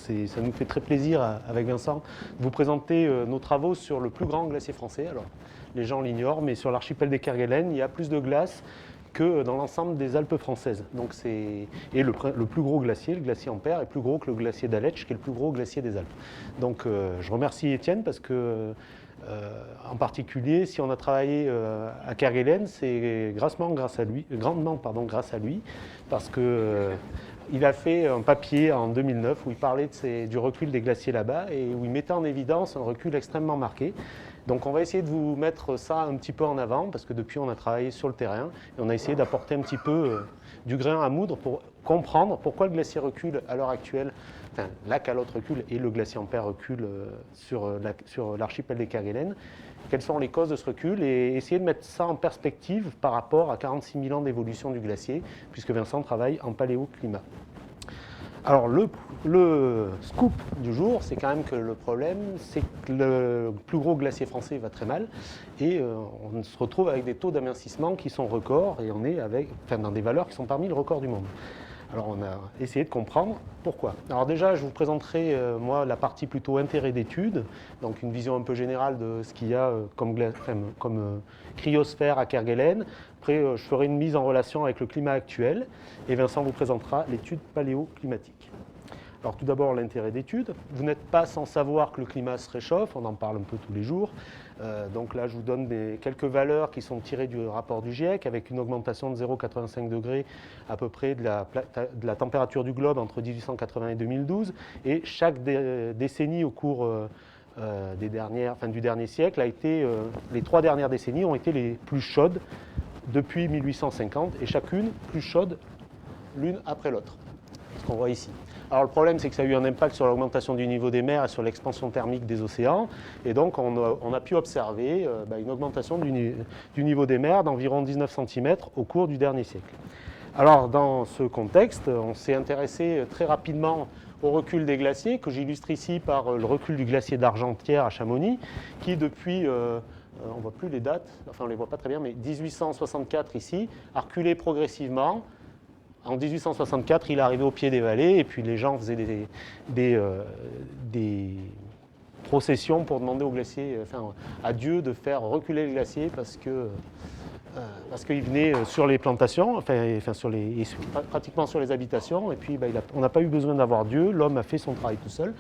ça nous fait très plaisir avec Vincent de vous présenter nos travaux sur le plus grand glacier français. Alors, les gens l'ignorent, mais sur l'archipel des Kerguelen, il y a plus de glace que dans l'ensemble des Alpes françaises. Donc et le plus gros glacier, le glacier Ampère, est plus gros que le glacier d'Aletsch, qui est le plus gros glacier des Alpes. Donc je remercie Étienne parce que, en particulier, si on a travaillé à Kerguelen, c'est grandement grâce à lui, parce que il a fait un papier en 2009 où il parlait du recul des glaciers là-bas et où il mettait en évidence un recul extrêmement marqué. Donc on va essayer de vous mettre ça un petit peu en avant parce que depuis on a travaillé sur le terrain et on a essayé d'apporter un petit peu du grain à moudre pour comprendre pourquoi le glacier recule à l'heure actuelle, enfin la calotte recule et le glacier Ampère recule sur l'archipel des Kerguelen. Quelles sont les causes de ce recul et essayer de mettre ça en perspective par rapport à 46 000 ans d'évolution du glacier puisque Vincent travaille en paléoclimat. Alors le scoop du jour, c'est quand même que le problème, c'est que le plus gros glacier français va très mal et on se retrouve avec des taux d'amincissement qui sont records et on est dans des valeurs qui sont parmi le record du monde. Alors on a essayé de comprendre pourquoi. Alors déjà, je vous présenterai moi la partie plutôt intérêt d'étude, donc une vision un peu générale de ce qu'il y a comme cryosphère à Kerguelen. Après, je ferai une mise en relation avec le climat actuel et Vincent vous présentera l'étude paléoclimatique. Alors tout d'abord, l'intérêt d'étude. Vous n'êtes pas sans savoir que le climat se réchauffe, on en parle un peu tous les jours. Donc là, je vous donne quelques valeurs qui sont tirées du rapport du GIEC, avec une augmentation de 0,85 degrés à peu près de la température du globe entre 1880 et 2012. Et chaque décennie au cours du dernier siècle les 3 dernières décennies ont été les plus chaudes depuis 1850, et chacune plus chaude l'une après l'autre. Ce qu'on voit ici. Alors le problème, c'est que ça a eu un impact sur l'augmentation du niveau des mers et sur l'expansion thermique des océans. Et donc on a pu observer une augmentation du niveau des mers d'environ 19 cm au cours du dernier siècle. Alors dans ce contexte, on s'est intéressé très rapidement au recul des glaciers, que j'illustre ici par le recul du glacier d'Argentière à Chamonix, qui depuis, on ne voit plus les dates, enfin on ne les voit pas très bien, mais 1864 ici, a reculé progressivement. En 1864, il est arrivé au pied des vallées et puis les gens faisaient des processions pour demander au glacier, à Dieu de faire reculer le glacier parce qu'il venait sur les plantations, pratiquement sur les habitations. Et puis on n'a pas eu besoin d'avoir Dieu, l'homme a fait son travail tout seul,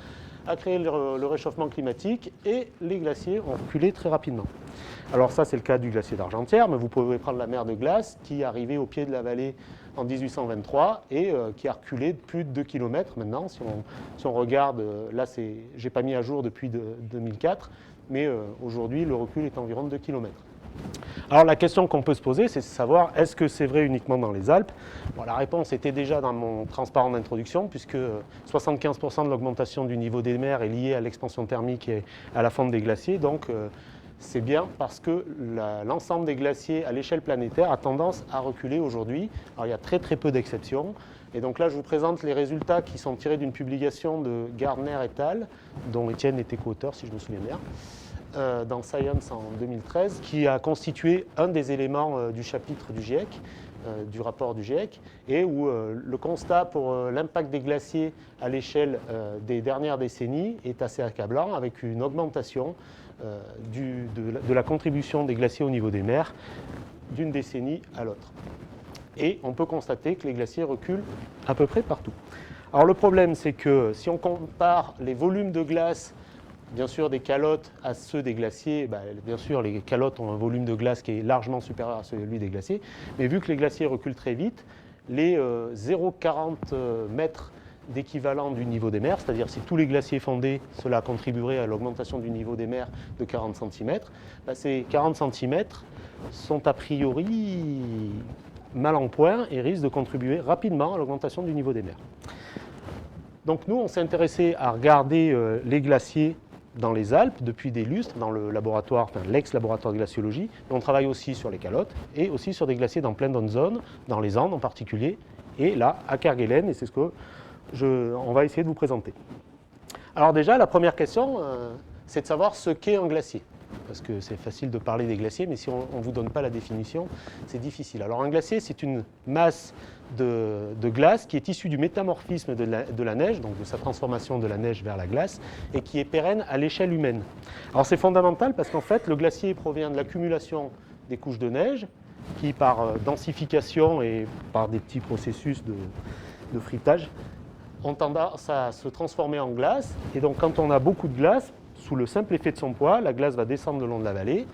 a créé le réchauffement climatique et les glaciers ont reculé très rapidement. Alors ça, c'est le cas du glacier d'Argentière, mais vous pouvez prendre la mer de glace qui est arrivée au pied de la vallée en 1823 et qui a reculé de plus de 2 km maintenant. Si on regarde, là, je n'ai pas mis à jour depuis 2004, mais aujourd'hui, le recul est environ de 2 km. Alors la question qu'on peut se poser, c'est de savoir, est-ce que c'est vrai uniquement dans les Alpes ? Bon, la réponse était déjà dans mon transparent d'introduction, puisque 75% de l'augmentation du niveau des mers est liée à l'expansion thermique et à la fonte des glaciers. Donc c'est bien parce que l'ensemble des glaciers à l'échelle planétaire a tendance à reculer aujourd'hui. Alors il y a très très peu d'exceptions. Et donc là, je vous présente les résultats qui sont tirés d'une publication de Gardner et al., dont Étienne était co-auteur, si je me souviens bien, dans Science en 2013, qui a constitué un des éléments du chapitre du GIEC, du rapport du GIEC, et où le constat pour l'impact des glaciers à l'échelle des dernières décennies est assez accablant, avec une augmentation de la contribution des glaciers au niveau des mers d'une décennie à l'autre. Et on peut constater que les glaciers reculent à peu près partout. Alors le problème, c'est que si on compare les volumes de glace, bien sûr des calottes, à ceux des glaciers, bien sûr les calottes ont un volume de glace qui est largement supérieur à celui des glaciers, mais vu que les glaciers reculent très vite, les 0,40 mètres d'équivalent du niveau des mers, c'est-à-dire si tous les glaciers fondaient, cela contribuerait à l'augmentation du niveau des mers de 40 cm. Ces 40 cm sont a priori mal en point et risquent de contribuer rapidement à l'augmentation du niveau des mers. Donc nous, on s'est intéressé à regarder les glaciers dans les Alpes depuis des lustres, dans le laboratoire, l'ex-laboratoire de glaciologie. On travaille aussi sur les calottes et aussi sur des glaciers dans plein d'autres zones, dans les Andes en particulier, et là, à Kerguelen, et c'est ce que on va essayer de vous présenter. Alors déjà, la première question, c'est de savoir ce qu'est un glacier. parce que c'est facile de parler des glaciers, mais si on ne vous donne pas la définition, c'est difficile. Alors un glacier, c'est une masse de glace qui est issue du métamorphisme de la neige, donc de sa transformation de la neige vers la glace, et qui est pérenne à l'échelle humaine. Alors c'est fondamental parce qu'en fait, le glacier provient de l'accumulation des couches de neige, qui par densification et par des petits processus de fritage, ont tendance à se transformer en glace. Et donc quand on a beaucoup de glace, sous le simple effet de son poids, la glace va descendre le long de la vallée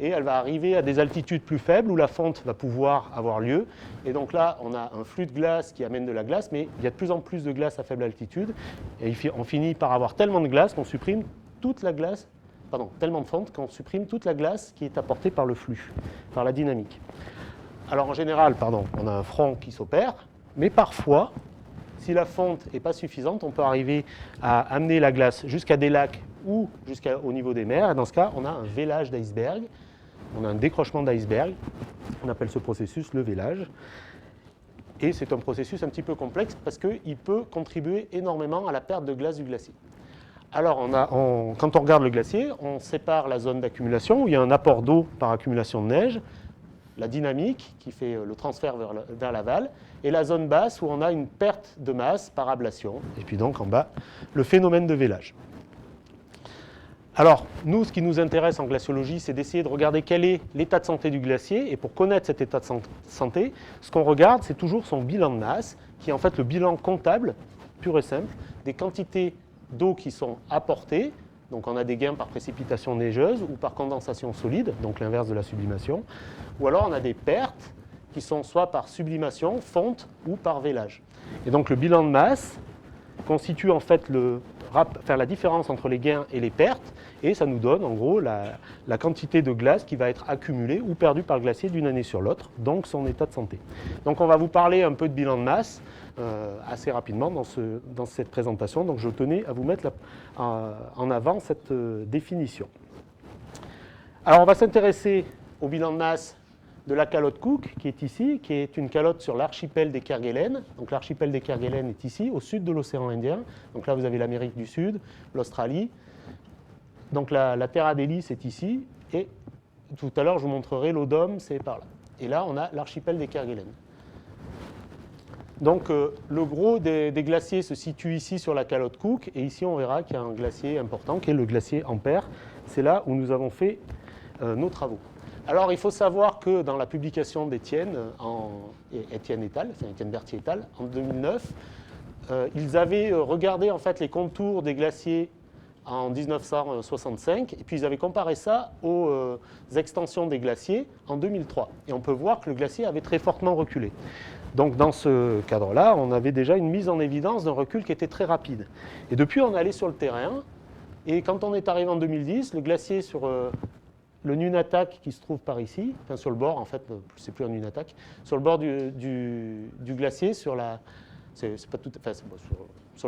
et elle va arriver à des altitudes plus faibles où la fonte va pouvoir avoir lieu. Et donc là, on a un flux de glace qui amène de la glace, mais il y a de plus en plus de glace à faible altitude. Et on finit par avoir tellement de glace qu'on supprime toute la glace, tellement de fonte qu'on supprime toute la glace qui est apportée par le flux, par la dynamique. Alors en général, on a un front qui s'opère, mais parfois, si la fonte n'est pas suffisante, on peut arriver à amener la glace jusqu'à des lacs ou jusqu'au niveau des mers. Et dans ce cas, on a un vélage d'iceberg, on a un décrochement d'iceberg. On appelle ce processus le vélage. Et c'est un processus un petit peu complexe parce qu'il peut contribuer énormément à la perte de glace du glacier. Alors, quand on regarde le glacier, on sépare la zone d'accumulation où il y a un apport d'eau par accumulation de neige, la dynamique qui fait le transfert vers l'aval, et la zone basse où on a une perte de masse par ablation, et puis donc en bas, le phénomène de vélage. Alors, nous, ce qui nous intéresse en glaciologie, c'est d'essayer de regarder quel est l'état de santé du glacier, et pour connaître cet état de santé, ce qu'on regarde, c'est toujours son bilan de masse, qui est en fait le bilan comptable, pur et simple, des quantités d'eau qui sont apportées. Donc on a des gains par précipitation neigeuse ou par condensation solide, donc l'inverse de la sublimation. Ou alors on a des pertes qui sont soit par sublimation, fonte ou par vélage. Et donc le bilan de masse constitue en fait la différence entre les gains et les pertes, et ça nous donne en gros la quantité de glace qui va être accumulée ou perdue par le glacier d'une année sur l'autre, donc son état de santé. Donc on va vous parler un peu de bilan de masse assez rapidement dans cette présentation, donc je tenais à vous mettre en avant cette définition. Alors on va s'intéresser au bilan de masse de la calotte Cook, qui est ici, qui est une calotte sur l'archipel des Kerguelen. Donc l'archipel des Kerguelen est ici, au sud de l'océan Indien. Donc là, vous avez l'Amérique du Sud, l'Australie. Donc la Terre Adélie, c'est ici. Et tout à l'heure, je vous montrerai l'Odom, c'est par là. Et là, on a l'archipel des Kerguelen. Donc le gros des glaciers se situe ici sur la calotte Cook. Et ici, on verra qu'il y a un glacier important, qui est le glacier Ampère. C'est là où nous avons fait nos travaux. Alors, il faut savoir que dans la publication d'Étienne et al., Étienne Berthier et al., en 2009, ils avaient regardé en fait les contours des glaciers en 1965, et puis ils avaient comparé ça aux extensions des glaciers en 2003. Et on peut voir que le glacier avait très fortement reculé. Donc, dans ce cadre-là, on avait déjà une mise en évidence d'un recul qui était très rapide. Et depuis, on est allé sur le terrain, et quand on est arrivé en 2010, le glacier sur le Nunatak qui se trouve par ici, enfin sur le bord, en fait, c'est plus un Nunatak, sur le bord du glacier, sur le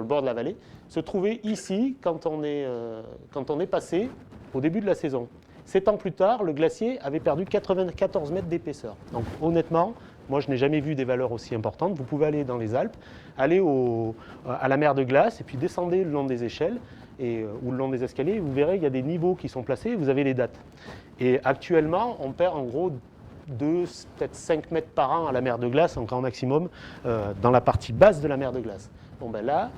bord de la vallée, se trouvait ici quand on est passé au début de la saison. 7 ans plus tard, le glacier avait perdu 94 mètres d'épaisseur. Donc honnêtement, moi je n'ai jamais vu des valeurs aussi importantes. Vous pouvez aller dans les Alpes, aller à la mer de glace et puis descendez le long des échelles ou le long des escaliers, vous verrez qu'il y a des niveaux qui sont placés et vous avez les dates. Et actuellement, on perd en gros 2, peut-être 5 mètres par an à la mer de glace, en grand maximum, dans la partie basse de la mer de glace. Bon ben là,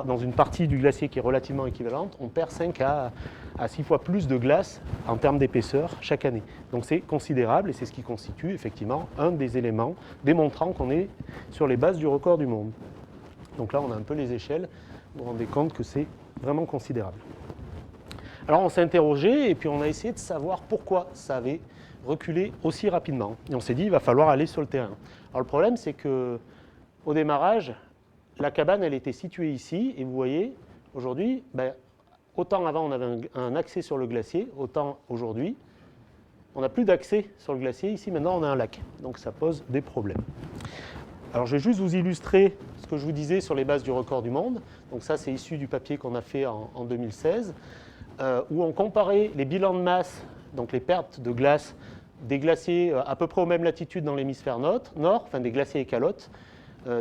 dans une partie du glacier qui est relativement équivalente, on perd 5 à 6 fois plus de glace en termes d'épaisseur chaque année. Donc c'est considérable et c'est ce qui constitue effectivement un des éléments démontrant qu'on est sur les bases du record du monde. Donc là, on a un peu les échelles, vous vous rendez compte que c'est vraiment considérable. Alors on s'est interrogé et puis on a essayé de savoir pourquoi ça avait reculé aussi rapidement. Et on s'est dit, il va falloir aller sur le terrain. Alors le problème, c'est qu'au démarrage, la cabane, elle était située ici, et vous voyez, aujourd'hui, autant avant on avait un accès sur le glacier, autant aujourd'hui, on n'a plus d'accès sur le glacier. Ici, maintenant, on a un lac. Donc ça pose des problèmes. Alors je vais juste vous illustrer ce que je vous disais sur les bases du record du monde. Donc ça, c'est issu du papier qu'on a fait en 2016, où on comparait les bilans de masse, donc les pertes de glace, des glaciers à peu près aux mêmes latitudes dans l'hémisphère nord, enfin des glaciers et calottes,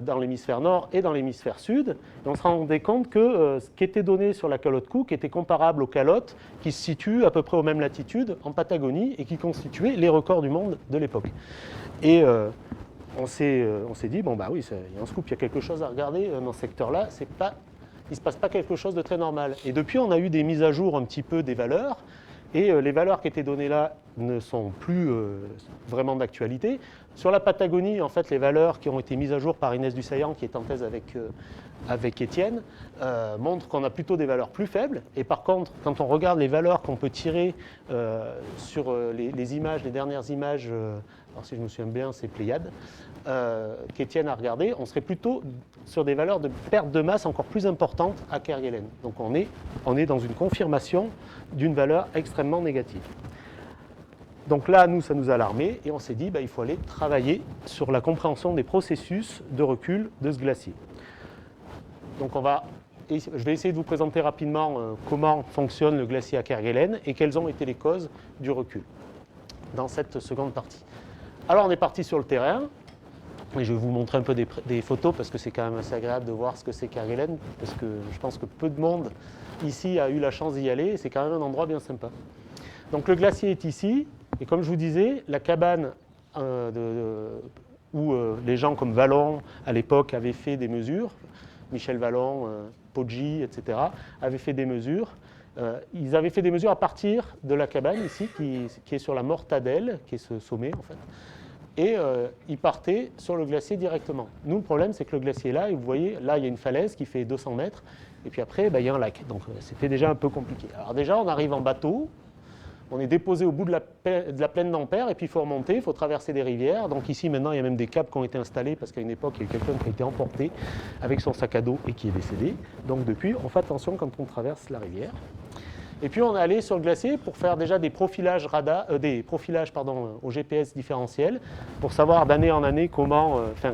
dans l'hémisphère nord et dans l'hémisphère sud. Et on se rendait compte que ce qui était donné sur la calotte Cook était comparable aux calottes qui se situent à peu près aux mêmes latitudes en Patagonie et qui constituaient les records du monde de l'époque. Et on s'est dit, bon bah oui, il y a un scoop, il y a quelque chose à regarder dans ce secteur-là, il ne se passe pas quelque chose de très normal. Et depuis, on a eu des mises à jour un petit peu des valeurs, et les valeurs qui étaient données là ne sont plus vraiment d'actualité. Sur la Patagonie, en fait, les valeurs qui ont été mises à jour par Inès Dussaillant, qui est en thèse avec Étienne, montrent qu'on a plutôt des valeurs plus faibles. Et par contre, quand on regarde les valeurs qu'on peut tirer sur les images, les dernières images, alors si je me souviens bien, c'est Pléiade, qu'Étienne a regardé, on serait plutôt sur des valeurs de perte de masse encore plus importantes à Kerguelen. Donc on est dans une confirmation d'une valeur extrêmement négative. Donc là, nous, ça nous a alarmés et on s'est dit, il faut aller travailler sur la compréhension des processus de recul de ce glacier. Donc je vais essayer de vous présenter rapidement comment fonctionne le glacier à Kerguelen et quelles ont été les causes du recul dans cette seconde partie. Alors on est parti sur le terrain et je vais vous montrer un peu des photos parce que c'est quand même assez agréable de voir ce que c'est Kerguelen parce que je pense que peu de monde ici a eu la chance d'y aller et c'est quand même un endroit bien sympa. Donc le glacier est ici. Et comme je vous disais, la cabane où les gens comme Vallon, à l'époque, avaient fait des mesures, Michel Vallon, Poggi, etc., avaient fait des mesures. Ils avaient fait des mesures à partir de la cabane ici, qui est sur la Mortadelle, qui est ce sommet en fait. Et ils partaient sur le glacier directement. Nous, le problème, c'est que le glacier est là, et vous voyez, là, il y a une falaise qui fait 200 mètres, et puis après, il y a un lac. Donc c'était déjà un peu compliqué. Alors déjà, on arrive en bateau. On est déposé au bout de la plaine d'Ampère et puis il faut remonter, il faut traverser des rivières. Donc ici maintenant il y a même des câbles qui ont été installés parce qu'à une époque il y a eu quelqu'un qui a été emporté avec son sac à dos et qui est décédé. Donc depuis on fait attention quand on traverse la rivière. Et puis on est allé sur le glacier pour faire déjà des profilages, au GPS différentiel pour savoir d'année en année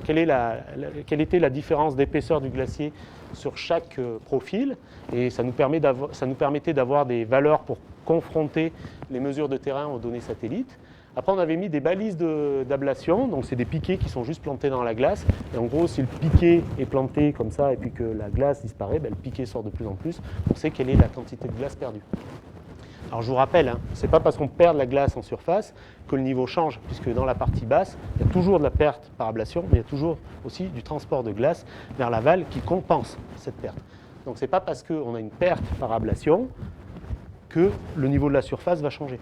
quelle était la différence d'épaisseur du glacier sur chaque profil. Et ça nous permettait d'avoir des valeurs pour confronter les mesures de terrain aux données satellites. Après, on avait mis des balises d'ablation, donc c'est des piquets qui sont juste plantés dans la glace. Et en gros, si le piquet est planté comme ça et puis que la glace disparaît, le piquet sort de plus en plus. On sait quelle est la quantité de glace perdue. Alors je vous rappelle, ce n'est pas parce qu'on perd de la glace en surface que le niveau change, puisque dans la partie basse, il y a toujours de la perte par ablation, mais il y a toujours aussi du transport de glace vers l'aval qui compense cette perte. Donc ce n'est pas parce qu'on a une perte par ablation que le niveau de la surface va changer.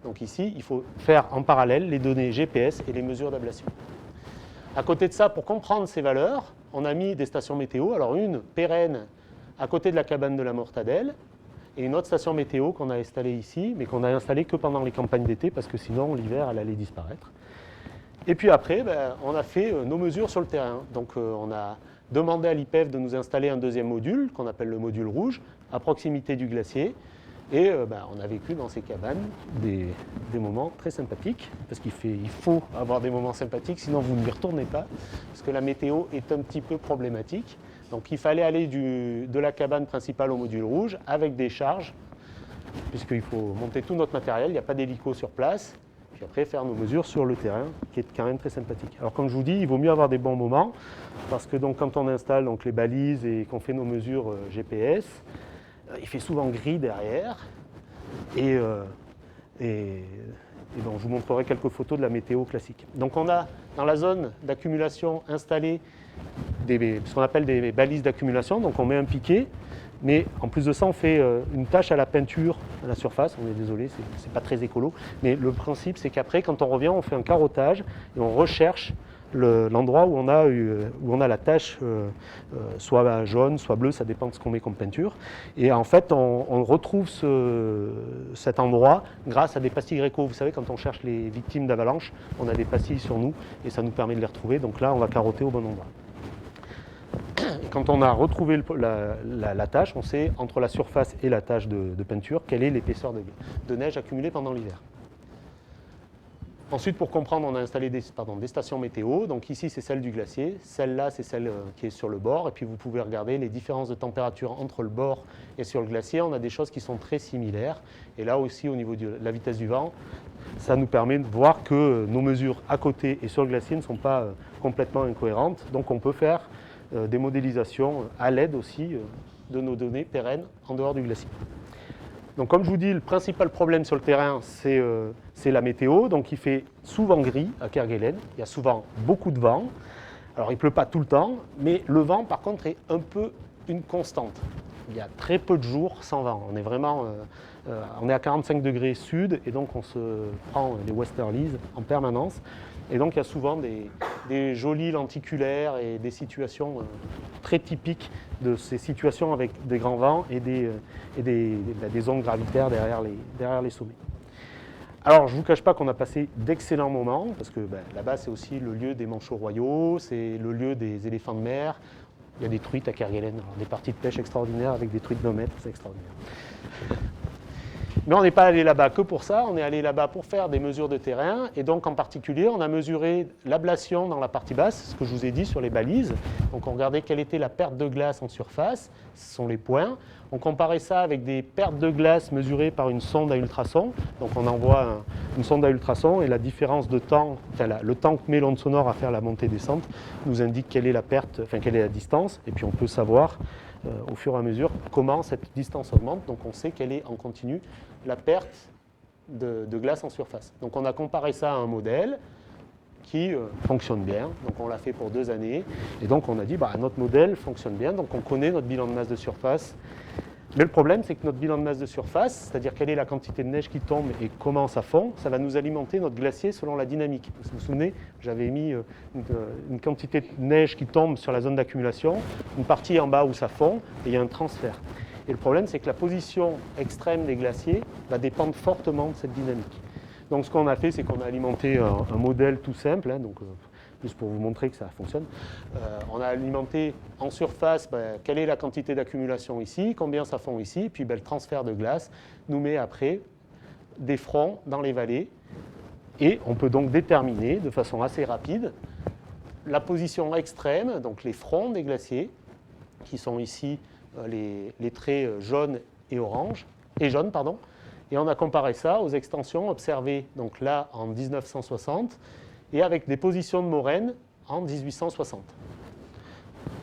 Donc ici, il faut faire en parallèle les données GPS et les mesures d'ablation. À côté de ça, pour comprendre ces valeurs, on a mis des stations météo. Alors une pérenne à côté de la cabane de la Mortadelle et une autre station météo qu'on a installée ici, mais qu'on n'a installée que pendant les campagnes d'été parce que sinon l'hiver elle allait disparaître. Et puis après, on a fait nos mesures sur le terrain. Donc on a demandé à l'IPEF de nous installer un deuxième module qu'on appelle le module rouge à proximité du glacier. Et on a vécu dans ces cabanes des moments très sympathiques, parce qu'il faut avoir des moments sympathiques, sinon vous n'y retournez pas, parce que la météo est un petit peu problématique. Donc il fallait aller de la cabane principale au module rouge avec des charges, puisqu'il faut monter tout notre matériel, il n'y a pas d'hélico sur place, puis après faire nos mesures sur le terrain, qui est quand même très sympathique. Alors comme je vous dis, il vaut mieux avoir des bons moments, parce que donc, quand on installe donc, les balises et qu'on fait nos mesures GPS, il fait souvent gris derrière et je vous montrerai quelques photos de la météo classique. Donc on a dans la zone d'accumulation installé ce qu'on appelle des balises d'accumulation, donc on met un piquet, mais en plus de ça on fait une tâche à la peinture à la surface, on est désolé, c'est pas très écolo, mais le principe c'est qu'après quand on revient on fait un carottage et on recherche l'endroit où on a la tache, soit jaune, soit bleue, ça dépend de ce qu'on met comme peinture. Et en fait, on retrouve cet endroit grâce à des pastilles Greco. Vous savez, quand on cherche les victimes d'avalanche, on a des pastilles sur nous et ça nous permet de les retrouver. Donc là, on va carotter au bon endroit. Et quand on a retrouvé la tache, on sait entre la surface et la tache de peinture quelle est l'épaisseur de neige accumulée pendant l'hiver. Ensuite, pour comprendre, on a installé des stations météo. Donc ici, c'est celle du glacier. Celle-là, c'est celle qui est sur le bord. Et puis, vous pouvez regarder les différences de température entre le bord et sur le glacier. On a des choses qui sont très similaires. Et là aussi, au niveau de la vitesse du vent, ça nous permet de voir que nos mesures à côté et sur le glacier ne sont pas complètement incohérentes. Donc on peut faire des modélisations à l'aide aussi de nos données pérennes en dehors du glacier. Donc comme je vous dis, le principal problème sur le terrain, c'est la météo. Donc il fait souvent gris à Kerguelen, il y a souvent beaucoup de vent. Alors il ne pleut pas tout le temps, mais le vent par contre est un peu une constante. Il y a très peu de jours sans vent. On est vraiment on est à 45 degrés sud et donc on se prend les westerlies en permanence. Et donc il y a souvent des jolis lenticulaires et des situations très typiques de ces situations avec des grands vents et des ondes gravitaires derrière les sommets. Alors je ne vous cache pas qu'on a passé d'excellents moments, parce que là-bas c'est aussi le lieu des manchots royaux, c'est le lieu des éléphants de mer. Il y a des truites à Kerguelen, alors des parties de pêche extraordinaires avec des truites d'un mètre, c'est extraordinaire. Mais on n'est pas allé là-bas que pour ça, on est allé là-bas pour faire des mesures de terrain, et donc en particulier on a mesuré l'ablation dans la partie basse, ce que je vous ai dit sur les balises. Donc on regardait quelle était la perte de glace en surface, ce sont les points. On comparait ça avec des pertes de glace mesurées par une sonde à ultrasons. Donc on envoie une sonde à ultrasons et la différence de temps, le temps que met l'onde sonore à faire la montée-descente nous indique quelle est la perte, quelle est la distance, et puis on peut savoir au fur et à mesure comment cette distance augmente. Donc on sait quelle est en continu la perte de glace en surface. Donc on a comparé ça à un modèle qui fonctionne bien. Donc on l'a fait pour 2 années. Et donc on a dit, notre modèle fonctionne bien, donc on connaît notre bilan de masse de surface. Mais le problème, c'est que notre bilan de masse de surface, c'est-à-dire quelle est la quantité de neige qui tombe et comment ça fond, ça va nous alimenter notre glacier selon la dynamique. Vous vous souvenez, j'avais mis une quantité de neige qui tombe sur la zone d'accumulation, une partie en bas où ça fond, et il y a un transfert. Et le problème, c'est que la position extrême des glaciers va dépendre fortement de cette dynamique. Donc ce qu'on a fait, c'est qu'on a alimenté un modèle tout simple, juste pour vous montrer que ça fonctionne. On a alimenté en surface quelle est la quantité d'accumulation ici, combien ça fond ici, puis le transfert de glace nous met après des fronts dans les vallées. Et on peut donc déterminer de façon assez rapide la position extrême, donc les fronts des glaciers, qui sont ici les traits jaunes et orange, et jaunes, pardon. Et on a comparé ça aux extensions observées donc là en 1960 et avec des positions de moraine en 1860.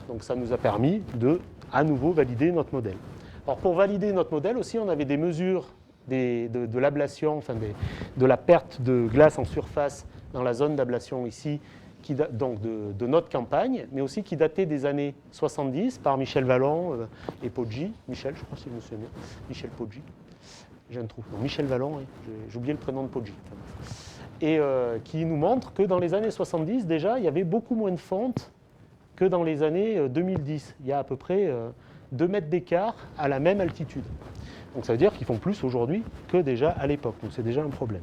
Donc ça nous a permis de, à nouveau, valider notre modèle. Alors pour valider notre modèle aussi, on avait des mesures de l'ablation, de la perte de glace en surface dans la zone d'ablation ici, donc de notre campagne, mais aussi qui datait des années 70 par Michel Vallon et Poggi. Michel, je crois que c'est monsieur Michel Poggi. J'ai un trou. Non, Michel Vallon, j'ai oublié le prénom de Poggi. Et qui nous montre que dans les années 70, déjà, il y avait beaucoup moins de fonte que dans les années 2010. Il y a à peu près 2 mètres d'écart à la même altitude. Donc ça veut dire qu'ils font plus aujourd'hui que déjà à l'époque. Donc c'est déjà un problème.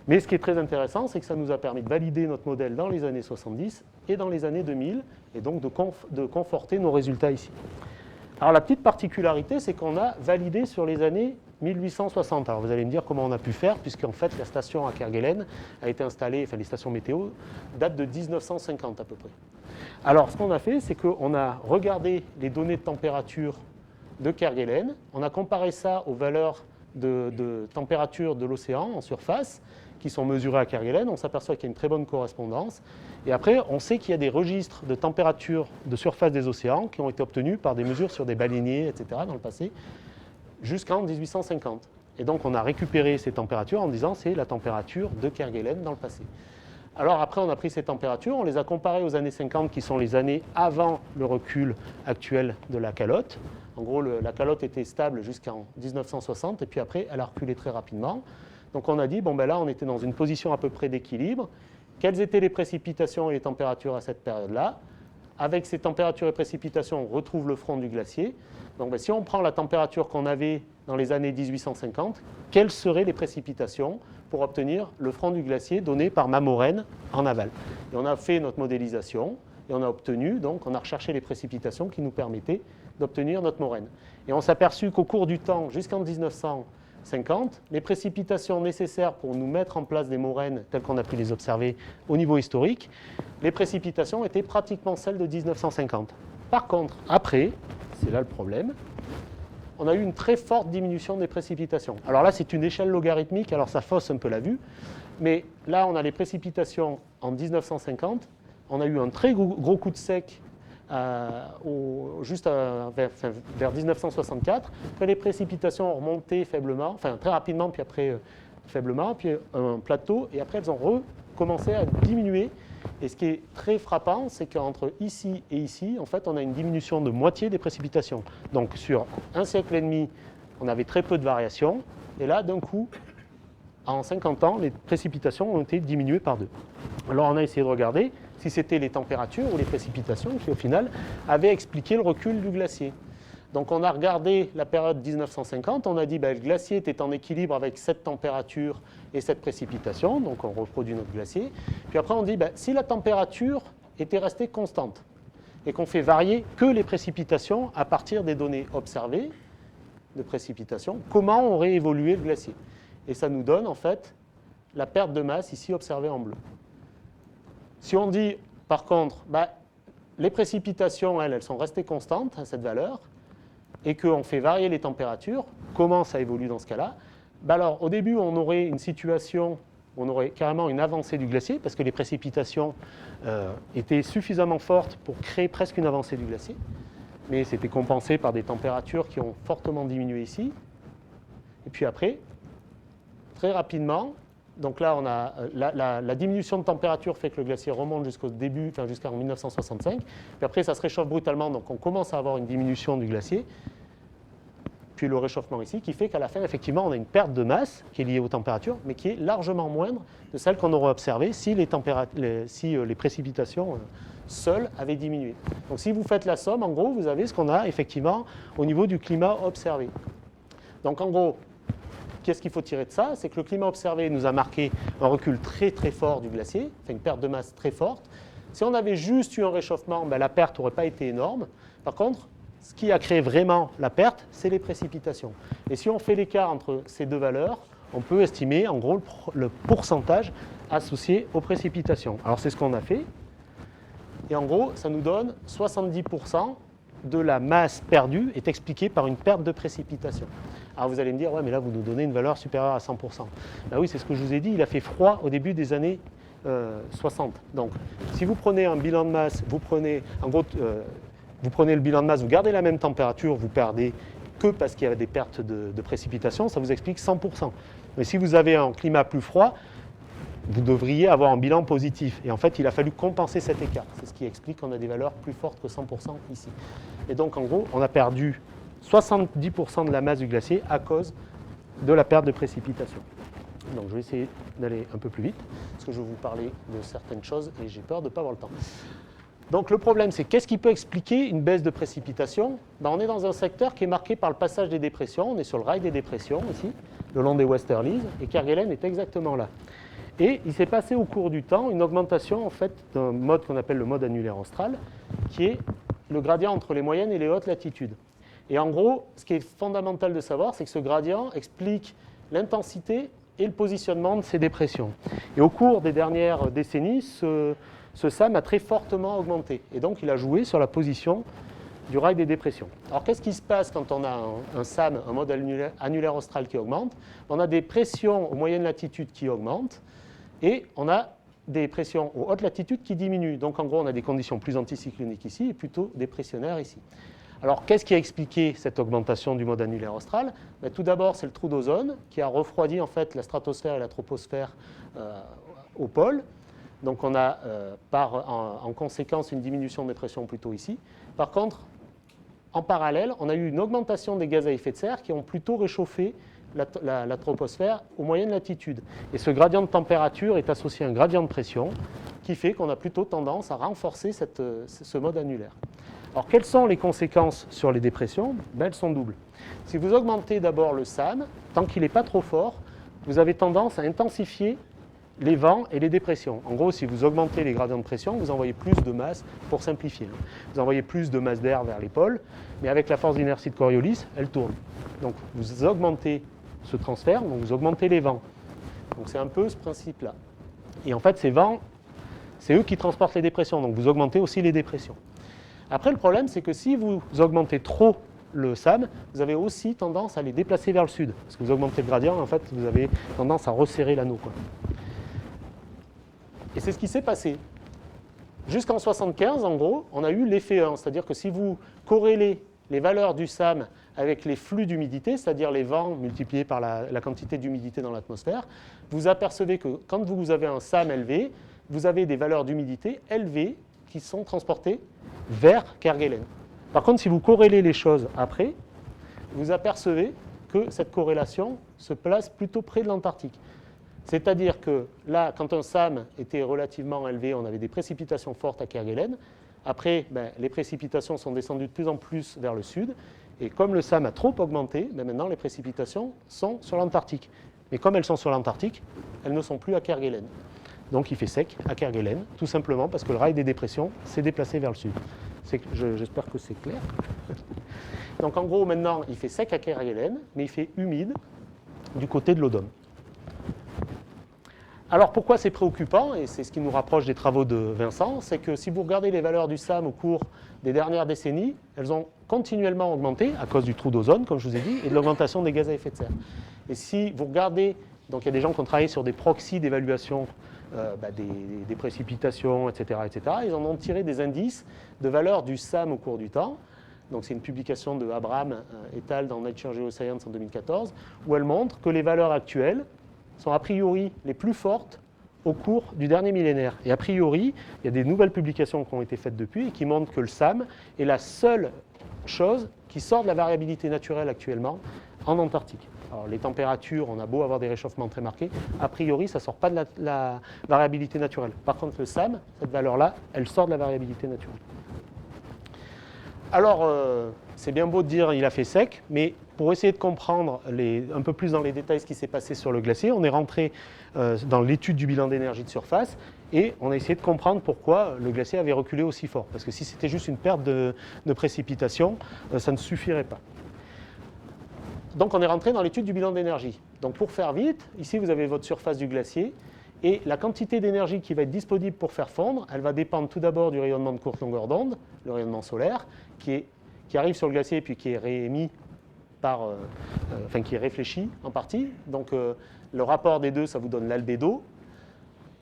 Mais ce qui est très intéressant, c'est que ça nous a permis de valider notre modèle dans les années 70 et dans les années 2000, et donc de conforter nos résultats ici. Alors la petite particularité, c'est qu'on a validé sur les années 1860. Alors vous allez me dire comment on a pu faire, puisqu'en fait la station à Kerguelen a été installée, les stations météo datent de 1950 à peu près. Alors ce qu'on a fait, c'est qu'on a regardé les données de température de Kerguelen, on a comparé ça aux valeurs de température de l'océan en surface, qui sont mesurées à Kerguelen, on s'aperçoit qu'il y a une très bonne correspondance. Et après, on sait qu'il y a des registres de température de surface des océans qui ont été obtenus par des mesures sur des baleiniers, etc. dans le passé, jusqu'en 1850. Et donc, on a récupéré ces températures en disant c'est la température de Kerguelen dans le passé. Alors après, on a pris ces températures, on les a comparées aux années 50, qui sont les années avant le recul actuel de la calotte. En gros, la calotte était stable jusqu'en 1960, et puis après, elle a reculé très rapidement. Donc on a dit, là, on était dans une position à peu près d'équilibre. Quelles étaient les précipitations et les températures à cette période-là? Avec ces températures et précipitations, on retrouve le front du glacier. Donc si on prend la température qu'on avait dans les années 1850, quelles seraient les précipitations pour obtenir le front du glacier donné par ma moraine en aval? Et on a fait notre modélisation et on a obtenu, donc on a recherché les précipitations qui nous permettaient d'obtenir notre moraine. Et on s'est aperçu qu'au cours du temps, jusqu'en 1950, les précipitations nécessaires pour nous mettre en place des moraines telles qu'on a pu les observer au niveau historique, les précipitations étaient pratiquement celles de 1950. Par contre, après, c'est là le problème, on a eu une très forte diminution des précipitations. Alors là, c'est une échelle logarithmique, alors ça fausse un peu la vue, mais là, on a les précipitations en 1950, on a eu un très gros coup de sec vers 1964, après les précipitations ont remonté faiblement, enfin très rapidement, puis après faiblement, puis un plateau, et après elles ont recommencé à diminuer. Et ce qui est très frappant, c'est qu'entre ici et ici, en fait, on a une diminution de moitié des précipitations. Donc sur un siècle et demi, on avait très peu de variations, et là, d'un coup, en 50 ans, les précipitations ont été diminuées par 2. Alors on a essayé de regarder si c'était les températures ou les précipitations qui, au final, avaient expliqué le recul du glacier. Donc on a regardé la période 1950, on a dit que le glacier était en équilibre avec cette température et cette précipitation, donc on reproduit notre glacier. Puis après on dit si la température était restée constante et qu'on fait varier que les précipitations à partir des données observées de précipitation, comment aurait évolué le glacier? Et ça nous donne en fait la perte de masse ici observée en bleu. Si on dit par contre les précipitations elles sont restées constantes à cette valeur, et qu'on fait varier les températures, comment ça évolue dans ce cas-là? Alors, au début, on aurait une situation, on aurait carrément une avancée du glacier, parce que les précipitations étaient suffisamment fortes pour créer presque une avancée du glacier, mais c'était compensé par des températures qui ont fortement diminué ici. Et puis après, très rapidement, donc là, on a la diminution de température fait que le glacier remonte jusqu'au début, jusqu'en 1965. Puis après, ça se réchauffe brutalement, donc on commence à avoir une diminution du glacier. Puis le réchauffement ici, qui fait qu'à la fin, effectivement, on a une perte de masse qui est liée aux températures, mais qui est largement moindre de celle qu'on aurait observée si les précipitations seules avaient diminué. Donc si vous faites la somme, en gros, vous avez ce qu'on a effectivement au niveau du climat observé. Donc en gros, qu'est-ce qu'il faut tirer de ça? C'est que le climat observé nous a marqué un recul très très fort du glacier, une perte de masse très forte. Si on avait juste eu un réchauffement, la perte n'aurait pas été énorme. Par contre, ce qui a créé vraiment la perte, c'est les précipitations. Et si on fait l'écart entre ces deux valeurs, on peut estimer en gros le pourcentage associé aux précipitations. Alors c'est ce qu'on a fait. Et en gros, ça nous donne 70% de la masse perdue est expliquée par une perte de précipitation. Alors vous allez me dire, ouais, mais là vous nous donnez une valeur supérieure à 100%. Oui, c'est ce que je vous ai dit, il a fait froid au début des années 60. Donc si vous prenez un bilan de masse, vous prenez le bilan de masse, vous gardez la même température, vous perdez que parce qu'il y a des pertes de précipitation, ça vous explique 100%. Mais si vous avez un climat plus froid, vous devriez avoir un bilan positif. Et en fait, il a fallu compenser cet écart. C'est ce qui explique qu'on a des valeurs plus fortes que 100% ici. Et donc, en gros, on a perdu 70% de la masse du glacier à cause de la perte de précipitation. Donc, je vais essayer d'aller un peu plus vite, parce que je vais vous parler de certaines choses et j'ai peur de ne pas avoir le temps. Donc, le problème, c'est qu'est-ce qui peut expliquer une baisse de précipitation? On est dans un secteur qui est marqué par le passage des dépressions. On est sur le rail des dépressions, ici, le long des Westerlies, et Kerguelen est exactement là. Et il s'est passé au cours du temps une augmentation en fait, d'un mode qu'on appelle le mode annulaire austral, qui est le gradient entre les moyennes et les hautes latitudes. Et en gros, ce qui est fondamental de savoir, c'est que ce gradient explique l'intensité et le positionnement de ces dépressions. Et au cours des dernières décennies, ce SAM a très fortement augmenté. Et donc, il a joué sur la position du rail des dépressions. Alors, qu'est-ce qui se passe quand on a un SAM, un mode annulaire austral qui augmente? On a des pressions aux moyennes latitudes qui augmentent. Et on a des pressions aux hautes latitudes qui diminuent. Donc en gros, on a des conditions plus anticycloniques ici et plutôt dépressionnaires ici. Alors qu'est-ce qui a expliqué cette augmentation du mode annulaire austral? Tout d'abord, c'est le trou d'ozone qui a refroidi en fait la stratosphère et la troposphère au pôle. Donc on a en conséquence une diminution des pressions plutôt ici. Par contre, en parallèle, on a eu une augmentation des gaz à effet de serre qui ont plutôt réchauffé la troposphère aux moyennes latitudes. Et ce gradient de température est associé à un gradient de pression qui fait qu'on a plutôt tendance à renforcer ce mode annulaire. Alors, quelles sont les conséquences sur les dépressions? Elles sont doubles. Si vous augmentez d'abord le SAM, tant qu'il n'est pas trop fort, vous avez tendance à intensifier les vents et les dépressions. En gros, si vous augmentez les gradients de pression, vous envoyez plus de masse, pour simplifier. Vous envoyez plus de masse d'air vers les pôles, mais avec la force d'inertie de Coriolis, elle tourne. Donc, vous augmentez ce transfert, donc vous augmentez les vents. Donc, c'est un peu ce principe-là. Et en fait, ces vents, c'est eux qui transportent les dépressions, donc vous augmentez aussi les dépressions. Après, le problème, c'est que si vous augmentez trop le SAM, vous avez aussi tendance à les déplacer vers le sud. Parce que vous augmentez le gradient, en fait, vous avez tendance à resserrer l'anneau, quoi. Et c'est ce qui s'est passé. Jusqu'en 1975, en gros, on a eu l'effet 1, c'est-à-dire que si vous corrélez les valeurs du SAM avec les flux d'humidité, c'est-à-dire les vents multipliés par la quantité d'humidité dans l'atmosphère, vous apercevez que quand vous avez un SAM élevé, vous avez des valeurs d'humidité élevées qui sont transportées vers Kerguelen. Par contre, si vous corrélez les choses après, vous apercevez que cette corrélation se place plutôt près de l'Antarctique. C'est-à-dire que là, quand un SAM était relativement élevé, on avait des précipitations fortes à Kerguelen. Après, les précipitations sont descendues de plus en plus vers le sud. Et comme le SAM a trop augmenté, maintenant les précipitations sont sur l'Antarctique. Mais comme elles sont sur l'Antarctique, elles ne sont plus à Kerguelen. Donc il fait sec à Kerguelen, tout simplement parce que le rail des dépressions s'est déplacé vers le sud. J'espère que c'est clair. Donc en gros, maintenant, il fait sec à Kerguelen, mais il fait humide du côté de l'Odom. Alors pourquoi c'est préoccupant, et c'est ce qui nous rapproche des travaux de Vincent, c'est que si vous regardez les valeurs du SAM au cours des dernières décennies, elles ont continuellement augmenté à cause du trou d'ozone, comme je vous ai dit, et de l'augmentation des gaz à effet de serre. Et si vous regardez, donc il y a des gens qui ont travaillé sur des proxys d'évaluation des précipitations, etc., ils en ont tiré des indices de valeurs du SAM au cours du temps. Donc c'est une publication de Abraham et al. Dans Nature Geoscience en 2014, où elle montre que les valeurs actuelles sont a priori les plus fortes au cours du dernier millénaire. Et a priori, il y a des nouvelles publications qui ont été faites depuis et qui montrent que le SAM est la seule chose qui sort de la variabilité naturelle actuellement en Antarctique. Alors, les températures, on a beau avoir des réchauffements très marqués, a priori, ça ne sort pas de la variabilité naturelle. Par contre, le SAM, cette valeur-là, elle sort de la variabilité naturelle. Alors, c'est bien beau de dire il a fait sec, mais pour essayer de comprendre un peu plus dans les détails ce qui s'est passé sur le glacier, on est rentré dans l'étude du bilan d'énergie de surface et on a essayé de comprendre pourquoi le glacier avait reculé aussi fort. Parce que si c'était juste une perte de précipitation, ça ne suffirait pas. Donc on est rentré dans l'étude du bilan d'énergie. Donc pour faire vite, ici vous avez votre surface du glacier et la quantité d'énergie qui va être disponible pour faire fondre, elle va dépendre tout d'abord du rayonnement de courte longueur d'onde, le rayonnement solaire, qui arrive sur le glacier et puis qui est réémis qui est réfléchi en partie. Donc le rapport des deux, ça vous donne l'albédo.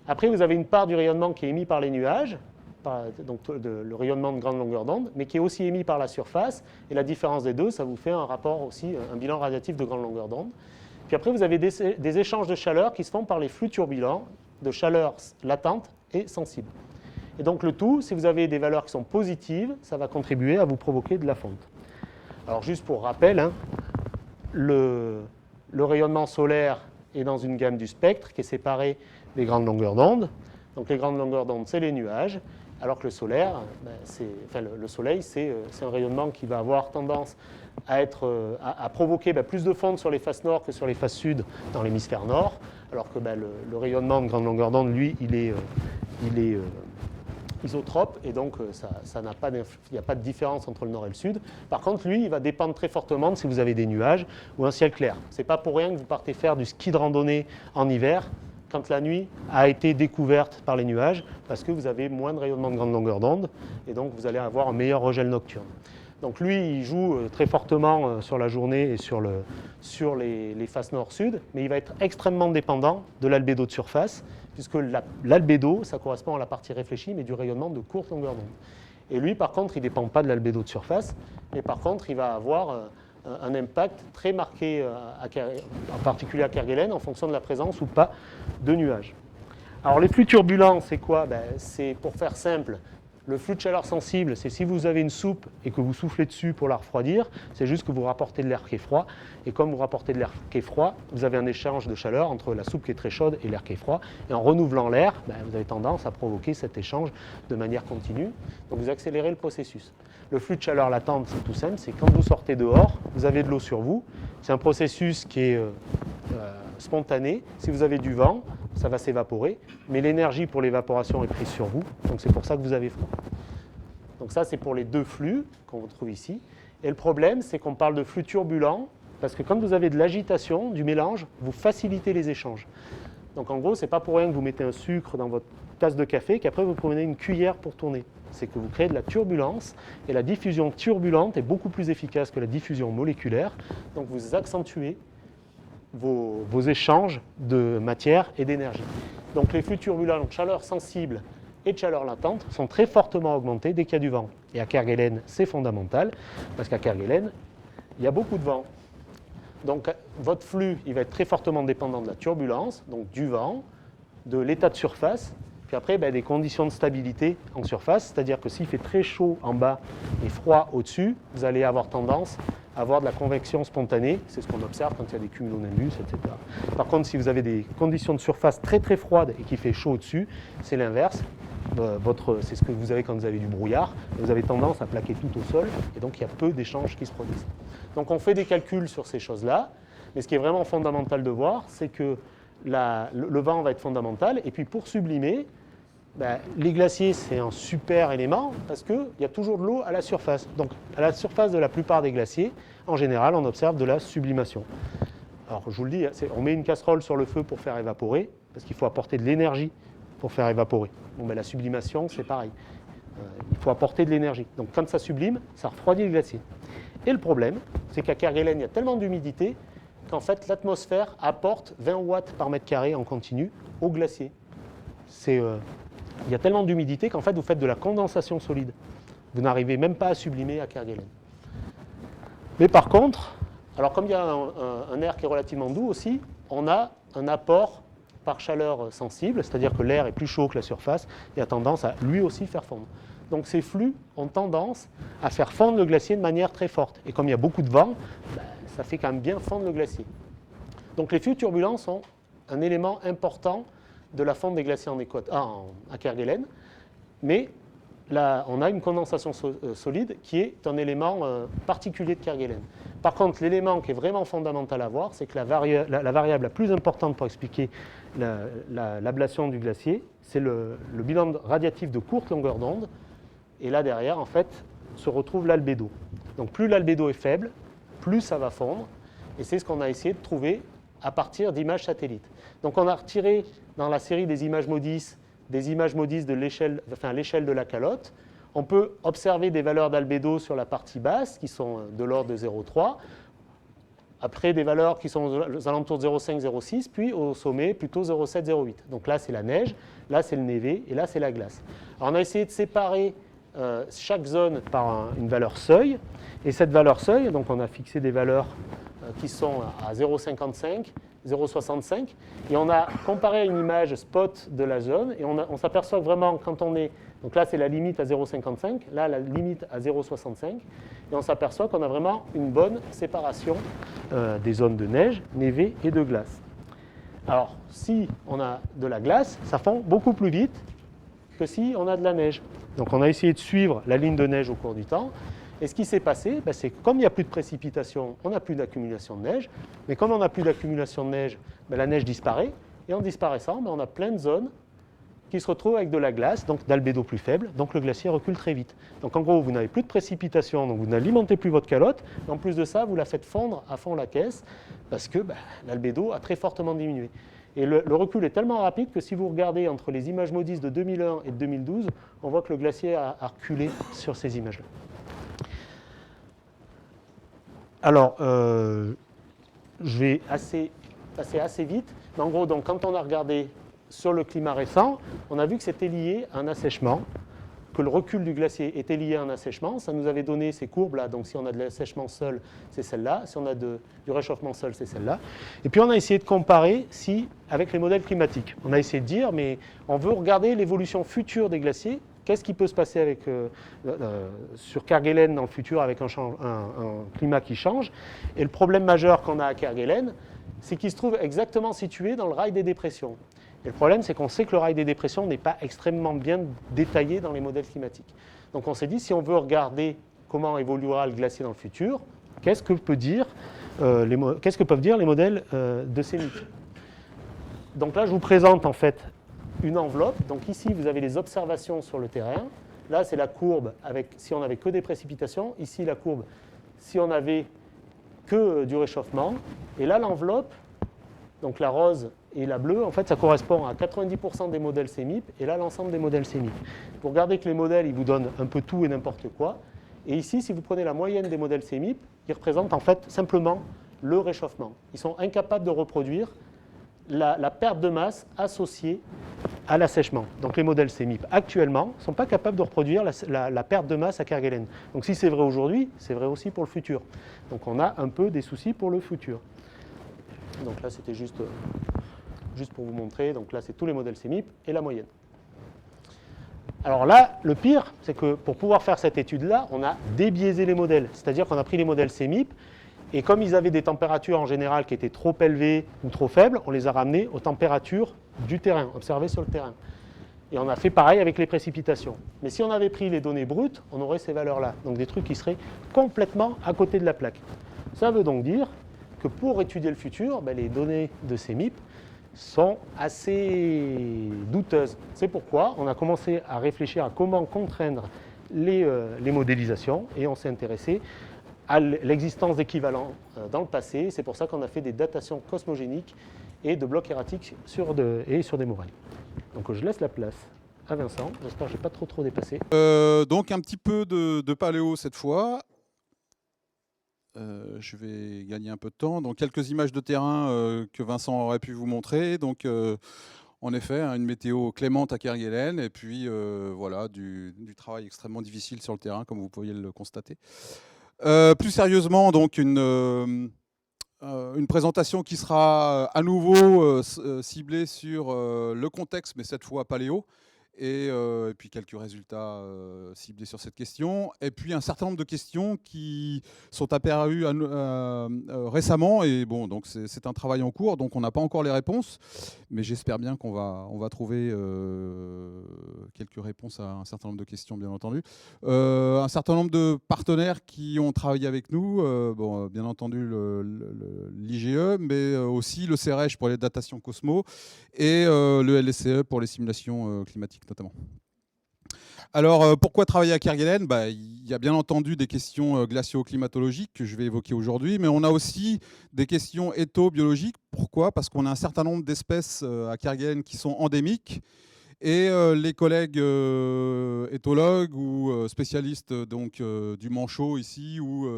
Après, vous avez une part du rayonnement qui est émis par les nuages, donc le rayonnement de grande longueur d'onde, mais qui est aussi émis par la surface. Et la différence des deux, ça vous fait un rapport aussi, un bilan radiatif de grande longueur d'onde. Puis après, vous avez des échanges de chaleur qui se font par les flux turbulents de chaleur latente et sensible. Et donc le tout, si vous avez des valeurs qui sont positives, ça va contribuer à vous provoquer de la fonte. Alors juste pour rappel, le rayonnement solaire est dans une gamme du spectre qui est séparée des grandes longueurs d'onde. Donc les grandes longueurs d'onde, c'est les nuages, alors que le solaire, le soleil, c'est un rayonnement qui va avoir tendance à provoquer plus de fonte sur les faces nord que sur les faces sud dans l'hémisphère nord, alors que le rayonnement de grande longueur d'onde, lui, il est isotrope et donc il n'y a pas de différence entre le nord et le sud. Par contre, lui, il va dépendre très fortement de si vous avez des nuages ou un ciel clair. Ce n'est pas pour rien que vous partez faire du ski de randonnée en hiver quand la nuit a été découverte par les nuages, parce que vous avez moins de rayonnement de grande longueur d'onde et donc vous allez avoir un meilleur regel nocturne. Donc lui, il joue très fortement sur la journée et sur les faces nord-sud, mais il va être extrêmement dépendant de l'albédo de surface, puisque l'albédo, ça correspond à la partie réfléchie, mais du rayonnement de courte longueur d'onde. Et lui, par contre, il ne dépend pas de l'albédo de surface, mais par contre, il va avoir un impact très marqué, en particulier à Kerguelen, en fonction de la présence ou pas de nuages. Alors les flux turbulents, c'est quoi ? C'est, pour faire simple, le flux de chaleur sensible, c'est si vous avez une soupe et que vous soufflez dessus pour la refroidir, c'est juste que vous rapportez de l'air qui est froid. Et comme vous rapportez de l'air qui est froid, vous avez un échange de chaleur entre la soupe qui est très chaude et l'air qui est froid. Et en renouvelant l'air, vous avez tendance à provoquer cet échange de manière continue. Donc vous accélérez le processus. Le flux de chaleur latente, c'est tout simple, c'est quand vous sortez dehors, vous avez de l'eau sur vous. C'est un processus qui est spontané. Si vous avez du vent, ça va s'évaporer, mais l'énergie pour l'évaporation est prise sur vous, donc c'est pour ça que vous avez froid. Donc ça, c'est pour les deux flux qu'on retrouve ici. Et le problème, c'est qu'on parle de flux turbulents, parce que quand vous avez de l'agitation, du mélange, vous facilitez les échanges. Donc en gros, ce n'est pas pour rien que vous mettez un sucre dans votre tasse de café qu'après vous prenez une cuillère pour tourner. C'est que vous créez de la turbulence, et la diffusion turbulente est beaucoup plus efficace que la diffusion moléculaire, donc vous accentuez vos échanges de matière et d'énergie. Donc les flux turbulents de chaleur sensible et de chaleur latente sont très fortement augmentés dès qu'il y a du vent. Et à Kerguelen, c'est fondamental, parce qu'à Kerguelen, il y a beaucoup de vent. Donc votre flux il va être très fortement dépendant de la turbulence, donc du vent, de l'état de surface, puis après des conditions de stabilité en surface, c'est-à-dire que s'il fait très chaud en bas et froid au-dessus, vous allez avoir tendance à avoir de la convection spontanée, c'est ce qu'on observe quand il y a des cumulonimbus, etc. Par contre, si vous avez des conditions de surface très très froides et qu'il fait chaud au-dessus, c'est l'inverse. C'est ce que vous avez quand vous avez du brouillard, vous avez tendance à plaquer tout au sol, et donc il y a peu d'échanges qui se produisent. Donc on fait des calculs sur ces choses-là, mais ce qui est vraiment fondamental de voir, c'est que le vent va être fondamental, et puis pour sublimer, les glaciers c'est un super élément, parce qu'il y a toujours de l'eau à la surface. Donc à la surface de la plupart des glaciers, en général, on observe de la sublimation. Alors je vous le dis, on met une casserole sur le feu pour faire évaporer, parce qu'il faut apporter de l'énergie pour faire évaporer. Bon, la sublimation, c'est pareil. Il faut apporter de l'énergie. Donc quand ça sublime, ça refroidit le glacier. Et le problème, c'est qu'à Kerguelen, il y a tellement d'humidité qu'en fait, l'atmosphère apporte 20 watts par mètre carré en continu au glacier. Il y a tellement d'humidité qu'en fait, vous faites de la condensation solide. Vous n'arrivez même pas à sublimer à Kerguelen. Mais par contre, alors comme il y a un air qui est relativement doux aussi, on a un apport par chaleur sensible, c'est-à-dire que l'air est plus chaud que la surface et a tendance à lui aussi faire fondre. Donc ces flux ont tendance à faire fondre le glacier de manière très forte. Et comme il y a beaucoup de vent, ça fait quand même bien fondre le glacier. Donc les flux turbulents sont un élément important de la fonte des glaciers à Kerguelen, mais là, on a une condensation solide qui est un élément particulier de Kerguelen. Par contre, l'élément qui est vraiment fondamental à voir, c'est que la variable la plus importante pour expliquer l'ablation du glacier, c'est le bilan radiatif de courte longueur d'onde. Et là, derrière, en fait, se retrouve l'albédo. Donc plus l'albédo est faible, plus ça va fondre. Et c'est ce qu'on a essayé de trouver à partir d'images satellites. Donc on a retiré dans la série des images MODIS de l'échelle de la calotte. On peut observer des valeurs d'albédo sur la partie basse qui sont de l'ordre de 0,3. Après, des valeurs qui sont aux alentours de 0,5, 0,6, puis au sommet, plutôt 0,7, 0,8. Donc là, c'est la neige, là, c'est le névé, et là, c'est la glace. Alors, on a essayé de séparer chaque zone par une valeur seuil. Et cette valeur seuil, donc on a fixé des valeurs qui sont à 0,55, 0,65. Et on a comparé à une image spot de la zone. Et on s'aperçoit vraiment quand on est... Donc là, c'est la limite à 0,55. Là, la limite à 0,65. Et on s'aperçoit qu'on a vraiment une bonne séparation des zones de neige, névé et de glace. Alors, si on a de la glace, ça fond beaucoup plus vite que si on a de la neige. Donc on a essayé de suivre la ligne de neige au cours du temps. Et ce qui s'est passé, c'est que comme il n'y a plus de précipitation, on n'a plus d'accumulation de neige. Mais comme on n'a plus d'accumulation de neige, la neige disparaît. Et en disparaissant, on a plein de zones qui se retrouvent avec de la glace, donc d'albédo plus faible. Donc le glacier recule très vite. Donc en gros, vous n'avez plus de précipitation, donc vous n'alimentez plus votre calotte. Et en plus de ça, vous la faites fondre à fond la caisse parce que l'albédo a très fortement diminué. Et le recul est tellement rapide que si vous regardez entre les images MODIS de 2001 et de 2012, on voit que le glacier a reculé sur ces images-là. Alors, je vais passer assez vite. Mais en gros, donc, quand on a regardé sur le climat récent, on a vu que c'était lié à un assèchement, que le recul du glacier était lié à un assèchement. Ça nous avait donné ces courbes-là. Donc, si on a de l'assèchement seul, c'est celle-là. Si on a du réchauffement seul, c'est celle-là. Et puis, on a essayé de comparer avec les modèles climatiques. On a essayé de dire, mais on veut regarder l'évolution future des glaciers. Qu'est-ce qui peut se passer sur Kerguelen dans le futur avec un climat qui change? Et le problème majeur qu'on a à Kerguelen, c'est qu'il se trouve exactement situé dans le rail des dépressions. Et le problème, c'est qu'on sait que le rail des dépressions n'est pas extrêmement bien détaillé dans les modèles climatiques. Donc on s'est dit, si on veut regarder comment évoluera le glacier dans le futur, qu'est-ce que peuvent dire les modèles de ces mythes? Donc là, je vous présente en fait une enveloppe. Donc ici, vous avez les observations sur le terrain. Là, c'est la courbe si on n'avait que des précipitations. Ici, la courbe si on n'avait que du réchauffement. Et là, l'enveloppe, donc la rose Et la bleue, en fait, ça correspond à 90% des modèles CMIP, et là, l'ensemble des modèles CMIP. Vous regardez que les modèles, ils vous donnent un peu tout et n'importe quoi. Et ici, si vous prenez la moyenne des modèles CMIP, ils représentent en fait simplement le réchauffement. Ils sont incapables de reproduire la perte de masse associée à l'assèchement. Donc les modèles CMIP actuellement ne sont pas capables de reproduire la perte de masse à Kerguelen. Donc si c'est vrai aujourd'hui, c'est vrai aussi pour le futur. Donc on a un peu des soucis pour le futur. Donc là c'était juste pour vous montrer. Donc là c'est tous les modèles CMIP et la moyenne. Alors là, le pire, c'est que pour pouvoir faire cette étude-là, on a débiaisé les modèles. C'est-à-dire qu'on a pris les modèles CMIP, et comme ils avaient des températures en général qui étaient trop élevées ou trop faibles, on les a ramenés aux températures du terrain, observées sur le terrain. Et on a fait pareil avec les précipitations. Mais si on avait pris les données brutes, on aurait ces valeurs-là. Donc des trucs qui seraient complètement à côté de la plaque. Ça veut donc dire que pour étudier le futur, les données de CMIP sont assez douteuses. C'est pourquoi on a commencé à réfléchir à comment contraindre les modélisations, et on s'est intéressé à l'existence d'équivalents dans le passé. C'est pour ça qu'on a fait des datations cosmogéniques et de blocs erratiques sur des moraines. Donc je laisse la place à Vincent. J'espère que je n'ai pas trop dépassé. Donc un petit peu de paléo cette fois. Je vais gagner un peu de temps. Donc quelques images de terrain que Vincent aurait pu vous montrer. Donc en effet, une météo clémente à Kerguelen, et puis voilà, du travail extrêmement difficile sur le terrain, comme vous pouviez le constater. Plus sérieusement, donc une présentation qui sera à nouveau ciblée sur le contexte, mais cette fois paléo, et puis quelques résultats ciblés sur cette question, et puis un certain nombre de questions qui sont apparues récemment, et bon, donc c'est un travail en cours, donc on n'a pas encore les réponses, mais j'espère bien qu'on va trouver quelques réponses à un certain nombre de questions, bien entendu. Un certain nombre de partenaires qui ont travaillé avec nous, bon, bien entendu l'IGE, mais aussi le CEREJ pour les datations Cosmo, et le LSCE pour les simulations climatiques notamment. Alors, pourquoi travailler à Kerguelen ? Il y a bien entendu des questions glacio-climatologiques que je vais évoquer aujourd'hui, mais on a aussi des questions étho-biologiques. Pourquoi ? Parce qu'on a un certain nombre d'espèces à Kerguelen qui sont endémiques, et les collègues éthologues ou spécialistes donc, du manchot ici, ou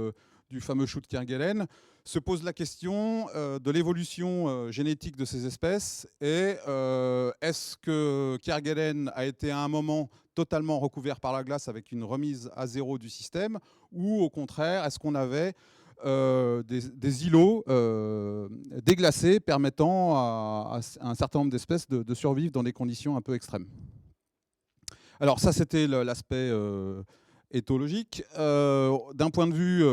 du fameux chou de Kerguelen, se posent la question de l'évolution génétique de ces espèces, et est-ce que Kerguelen a été à un moment totalement recouvert par la glace avec une remise à zéro du système, ou au contraire, est-ce qu'on avait des îlots déglacés permettant à un certain nombre d'espèces de survivre dans des conditions un peu extrêmes. Alors ça, c'était l'aspect éthologique. D'un point de vue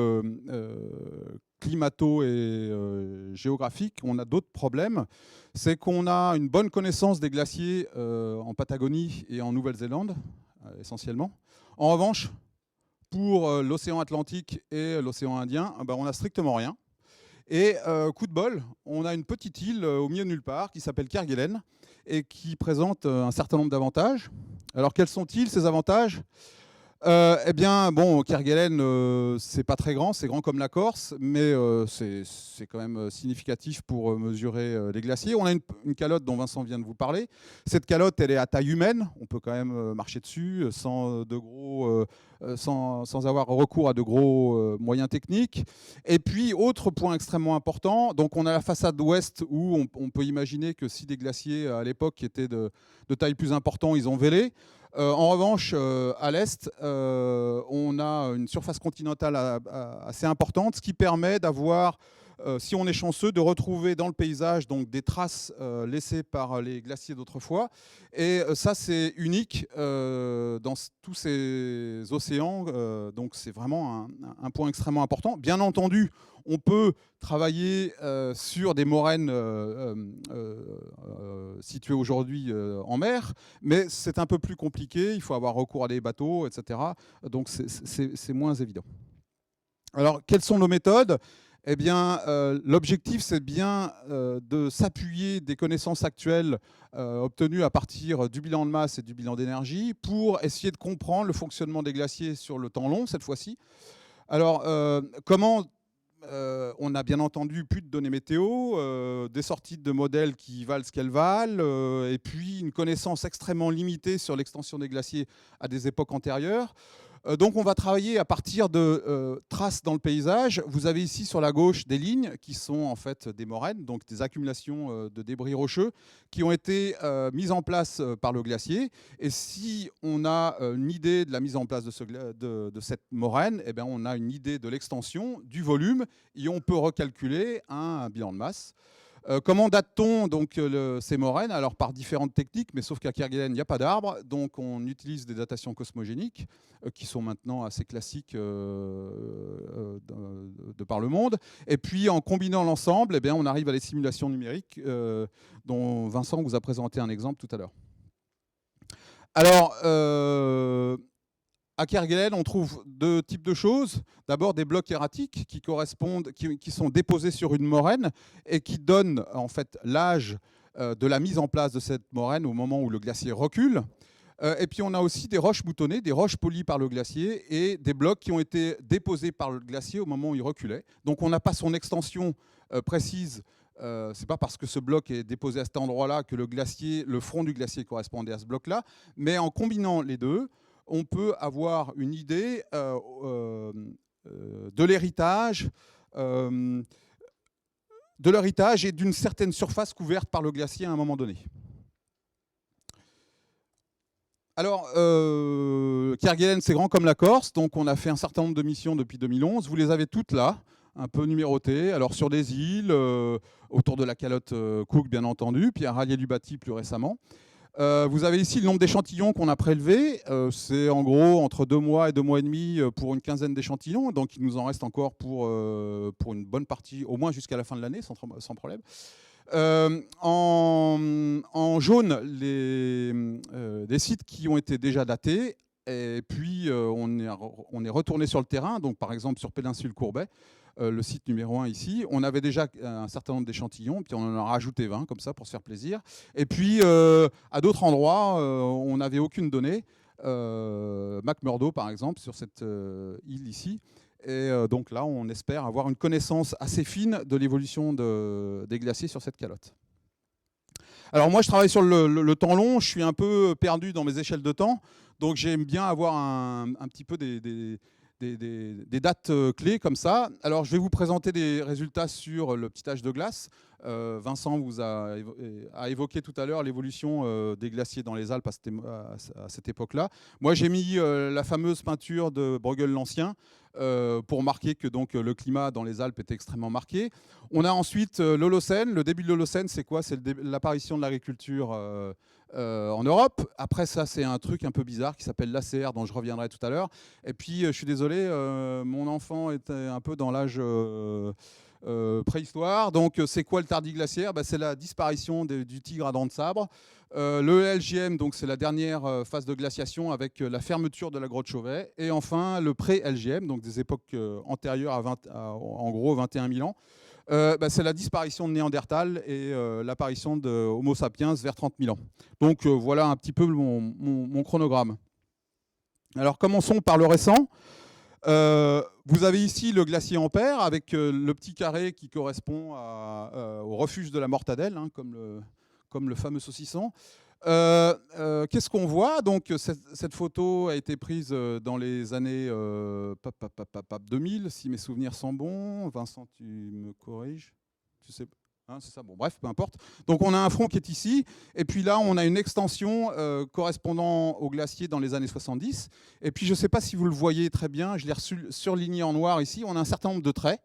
climato et géographique, on a d'autres problèmes. C'est qu'on a une bonne connaissance des glaciers en Patagonie et en Nouvelle-Zélande, essentiellement. En revanche, pour l'océan Atlantique et l'océan Indien, on n'a strictement rien. Et coup de bol, on a une petite île au milieu de nulle part qui s'appelle Kerguelen et qui présente un certain nombre d'avantages. Alors quels sont-ils, ces avantages ? Eh bien, bon, Kerguelen, c'est pas très grand, c'est grand comme la Corse, mais c'est quand même significatif pour mesurer les glaciers. On a une calotte dont Vincent vient de vous parler. Cette calotte, elle est à taille humaine, on peut quand même marcher dessus sans avoir recours à de gros moyens techniques. Et puis, autre point extrêmement important, donc on a la façade ouest où on peut imaginer que si des glaciers à l'époque qui étaient de taille plus importante, ils ont vélé. En revanche, à l'est, on a une surface continentale assez importante, ce qui permet d'avoir, si on est chanceux, de retrouver dans le paysage donc, des traces laissées par les glaciers d'autrefois. Et ça, c'est unique dans tous ces océans. Donc, c'est vraiment un point extrêmement important. Bien entendu, on peut travailler sur des moraines situées aujourd'hui en mer, mais c'est un peu plus compliqué, il faut avoir recours à des bateaux, etc. Donc c'est moins évident. Alors, quelles sont nos méthodes ? Eh bien, l'objectif, c'est bien de s'appuyer des connaissances actuelles obtenues à partir du bilan de masse et du bilan d'énergie pour essayer de comprendre le fonctionnement des glaciers sur le temps long, cette fois-ci. Alors, comment on a bien entendu plus de données météo, des sorties de modèles qui valent ce qu'elles valent, et puis une connaissance extrêmement limitée sur l'extension des glaciers à des époques antérieures. Donc on va travailler à partir de traces dans le paysage. Vous avez ici sur la gauche des lignes qui sont en fait des moraines, donc des accumulations de débris rocheux qui ont été mises en place par le glacier. Et si on a une idée de la mise en place de cette moraine, eh bien on a une idée de l'extension, du volume, et on peut recalculer un bilan de masse. Comment date-t-on donc ces moraines? Alors par différentes techniques, mais sauf qu'à Kerguelen, il n'y a pas d'arbres, donc on utilise des datations cosmogéniques qui sont maintenant assez classiques de par le monde. Et puis en combinant l'ensemble, eh bien, on arrive à des simulations numériques dont Vincent vous a présenté un exemple tout à l'heure. Alors, à Kerguelen, on trouve deux types de choses. D'abord, des blocs erratiques qui sont déposés sur une moraine et qui donnent en fait l'âge de la mise en place de cette moraine au moment où le glacier recule. Et puis, on a aussi des roches moutonnées, des roches polies par le glacier et des blocs qui ont été déposés par le glacier au moment où il reculait. Donc, on n'a pas son extension précise. C'est pas parce que ce bloc est déposé à cet endroit-là que le front du glacier correspondait à ce bloc-là. Mais en combinant les deux, on peut avoir une idée de l'héritage et d'une certaine surface couverte par le glacier à un moment donné. Alors, Kerguelen, c'est grand comme la Corse, donc on a fait un certain nombre de missions depuis 2011. Vous les avez toutes là, un peu numérotées. Alors sur des îles, autour de la calotte Cook, bien entendu, puis à Rallier-du-Bâti plus récemment. Vous avez ici le nombre d'échantillons qu'on a prélevés. C'est en gros entre 2 mois et 2 mois et demi pour une quinzaine d'échantillons. Donc il nous en reste encore pour une bonne partie, au moins jusqu'à la fin de l'année, sans problème. En jaune, des sites qui ont été déjà datés. Et puis on est retourné sur le terrain, donc par exemple sur Péninsule Courbet, le site numéro 1 ici. On avait déjà un certain nombre d'échantillons, puis on en a rajouté 20 comme ça pour se faire plaisir. Et puis à d'autres endroits, on n'avait aucune donnée. McMurdo par exemple, sur cette île ici. Et donc là, on espère avoir une connaissance assez fine de l'évolution des glaciers sur cette calotte. Alors moi, je travaille sur le temps long. Je suis un peu perdu dans mes échelles de temps. Donc j'aime bien avoir un petit peu des dates clés comme ça. Alors je vais vous présenter des résultats sur le petit âge de glace. Vincent vous a évoqué tout à l'heure l'évolution des glaciers dans les Alpes à cette époque-là. Moi j'ai mis la fameuse peinture de Bruegel l'Ancien pour marquer que donc, le climat dans les Alpes était extrêmement marqué. On a ensuite l'Holocène. Le début de l'Holocène, c'est quoi? C'est l'apparition de l'agriculture en Europe. Après ça, c'est un truc un peu bizarre qui s'appelle l'ACR, dont je reviendrai tout à l'heure. Et puis, je suis désolé, mon enfant était un peu dans l'âge préhistoire. Donc, c'est quoi le tardiglaciaire? C'est la disparition du tigre à dents de sabre. Le LGM, donc c'est la dernière phase de glaciation avec la fermeture de la grotte Chauvet. Et enfin, le pré-LGM, donc des époques antérieures en gros 21 000 ans. C'est la disparition de Néandertal et l'apparition de Homo sapiens vers 30 000 ans. Donc voilà un petit peu mon chronogramme. Alors commençons par le récent. Vous avez ici le glacier Ampère avec le petit carré qui correspond au refuge de la Mortadelle, hein, comme le fameux saucisson. Qu'est-ce qu'on voit? Donc cette photo a été prise dans les années 2000, si mes souvenirs sont bons. Vincent, tu me corriges? Tu sais, hein, c'est ça. Bon, bref, peu importe. Donc on a un front qui est ici, et puis là on a une extension correspondant au glacier dans les années 70. Et puis je ne sais pas si vous le voyez très bien, je l'ai surligné en noir ici. On a un certain nombre de traits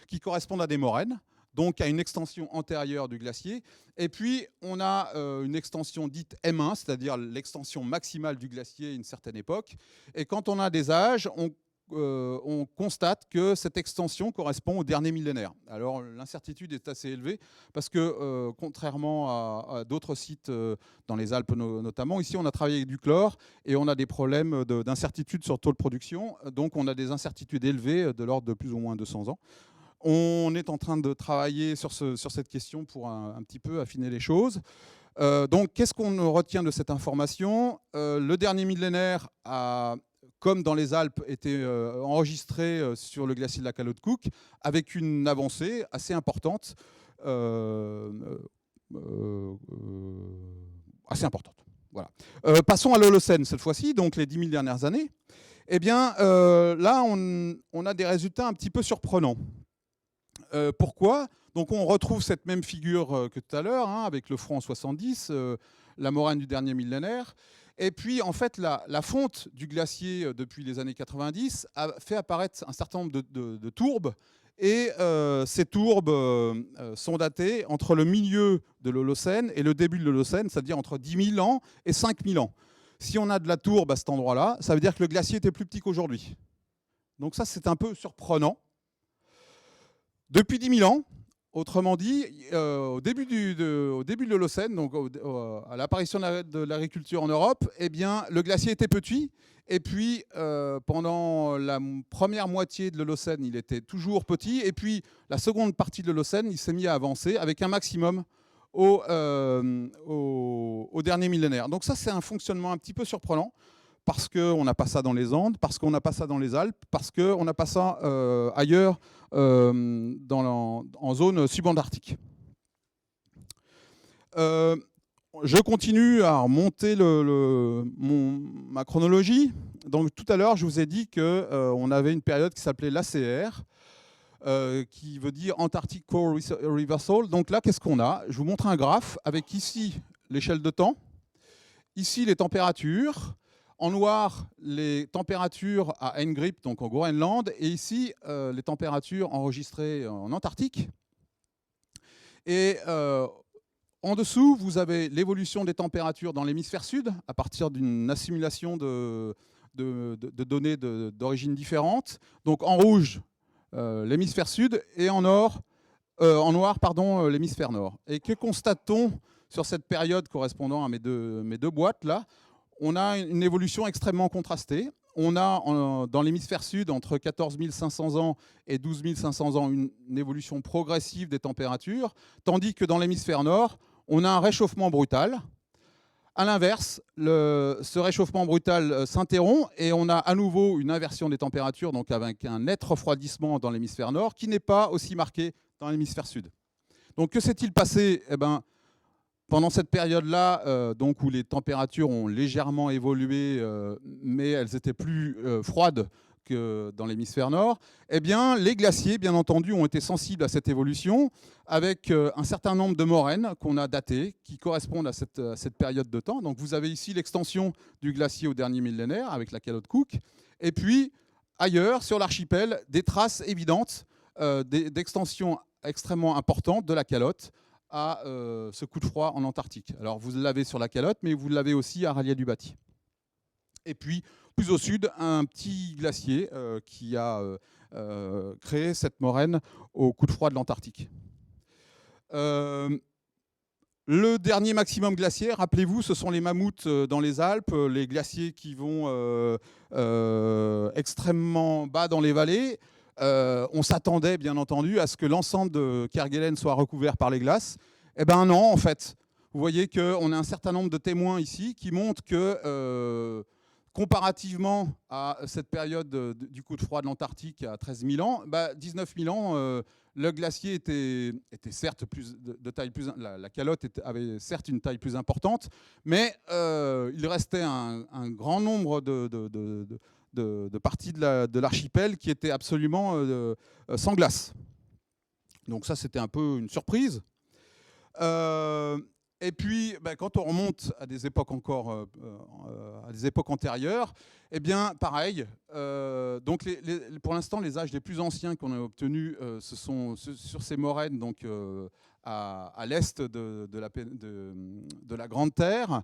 qui correspondent à des moraines, donc à une extension antérieure du glacier. Et puis, on a une extension dite M1, c'est-à-dire l'extension maximale du glacier à une certaine époque. Et quand on a des âges, on constate que cette extension correspond au dernier millénaire. Alors, l'incertitude est assez élevée parce que, contrairement à d'autres sites dans les Alpes notamment, ici, on a travaillé avec du chlore et on a des problèmes d'incertitude sur le taux de production. Donc, on a des incertitudes élevées de l'ordre de plus ou moins 200 ans. On est en train de travailler sur cette question pour un petit peu affiner les choses. Donc, qu'est-ce qu'on retient de cette information? Le dernier millénaire a comme dans les Alpes, étaient enregistrés sur le glacier de la calotte Cook, avec une avancée assez importante. Assez importante. Voilà. Passons à l'Holocène cette fois-ci, donc les 10 000 dernières années. Eh bien, là, on a des résultats un petit peu surprenants. Pourquoi ? Donc on retrouve cette même figure que tout à l'heure, hein, avec le front en 70, la moraine du dernier millénaire. Et puis, en fait, la fonte du glacier depuis les années 90 a fait apparaître un certain nombre de tourbes. Et ces tourbes sont datées entre le milieu de l'Holocène et le début de l'Holocène, c'est-à-dire entre 10 000 ans et 5 000 ans. Si on a de la tourbe à cet endroit-là, ça veut dire que le glacier était plus petit qu'aujourd'hui. Donc ça, c'est un peu surprenant. Depuis 10 000 ans, autrement dit, au début de l'Holocène, donc à l'apparition de l'agriculture en Europe, eh bien, le glacier était petit. Et puis, pendant la première moitié de l'Holocène, il était toujours petit. Et puis, la seconde partie de l'Holocène, il s'est mis à avancer avec un maximum au dernier millénaire. Donc ça, c'est un fonctionnement un petit peu surprenant, parce qu'on n'a pas ça dans les Andes, parce qu'on n'a pas ça dans les Alpes, parce qu'on n'a pas ça ailleurs en zone subantarctique. Je continue à remonter ma chronologie. Donc tout à l'heure, je vous ai dit qu'on avait une période qui s'appelait l'ACR, qui veut dire Antarctic Core Reversal. Donc là, qu'est-ce qu'on a ? Je vous montre un graphe avec ici l'échelle de temps, ici les températures, en noir les températures à N-Grip, donc au Groenland, et ici les températures enregistrées en Antarctique. Et en dessous, vous avez l'évolution des températures dans l'hémisphère sud, à partir d'une assimilation de données d'origine différente. Donc en rouge, l'hémisphère sud, et en noir, l'hémisphère nord. Et que constate-t-on sur cette période correspondant à mes deux boîtes là ? On a une évolution extrêmement contrastée. On a dans l'hémisphère sud, entre 14 500 ans et 12 500 ans, une évolution progressive des températures, tandis que dans l'hémisphère nord, on a un réchauffement brutal. À l'inverse, ce réchauffement brutal s'interrompt et on a à nouveau une inversion des températures, donc avec un net refroidissement dans l'hémisphère nord, qui n'est pas aussi marqué dans l'hémisphère sud. Donc que s'est-il passé ? Eh ben, pendant cette période-là, donc où les températures ont légèrement évolué, mais elles étaient plus froides que dans l'hémisphère nord, eh bien, les glaciers, bien entendu, ont été sensibles à cette évolution, avec un certain nombre de moraines qu'on a datées, qui correspondent à cette période de temps. Donc vous avez ici l'extension du glacier au dernier millénaire, avec la calotte Cook, et puis ailleurs, sur l'archipel, des traces évidentes d'extension extrêmement importante de la calotte, à ce coup de froid en Antarctique. Alors vous l'avez sur la calotte, mais vous l'avez aussi à Ralier-du-Baty. Et puis, plus au sud, un petit glacier qui a créé cette moraine au coup de froid de l'Antarctique. Le dernier maximum glaciaire, rappelez-vous, ce sont les mammouths dans les Alpes, les glaciers qui vont extrêmement bas dans les vallées. On s'attendait bien entendu à ce que l'ensemble de Kerguelen soit recouvert par les glaces. Eh bien non, en fait. Vous voyez qu'on a un certain nombre de témoins ici qui montrent que, comparativement à cette période du coup de froid de l'Antarctique à 13 000 ans, 19 000 ans, le glacier était certes de taille plus... La calotte avait certes une taille plus importante, mais il restait un grand nombre de parties de l'archipel qui étaient absolument sans glace. Donc ça, c'était un peu une surprise. Et puis, quand on remonte à des époques à des époques antérieures, eh bien, pareil. Donc, pour l'instant, les âges les plus anciens qu'on a obtenus, ce sont sur ces moraines, donc à l'est de la Grande Terre.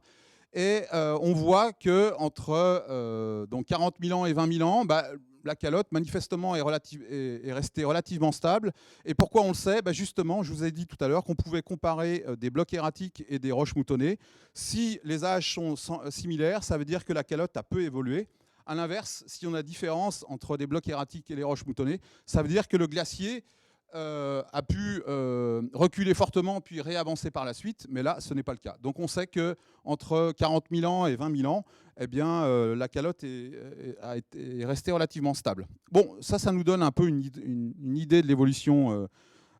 Et on voit qu'entre donc 40 000 ans et 20 000 ans, la calotte, manifestement, est restée relativement stable. Et pourquoi on le sait ? Justement, je vous ai dit tout à l'heure qu'on pouvait comparer des blocs erratiques et des roches moutonnées. Si les âges sont similaires, ça veut dire que la calotte a peu évolué. À l'inverse, si on a différence entre des blocs erratiques et les roches moutonnées, ça veut dire que le glacier a pu reculer fortement puis réavancer par la suite, mais là, ce n'est pas le cas. Donc on sait qu'entre 40 000 ans et 20 000 ans, eh bien, la calotte est restée relativement stable. Bon, ça nous donne un peu une idée de l'évolution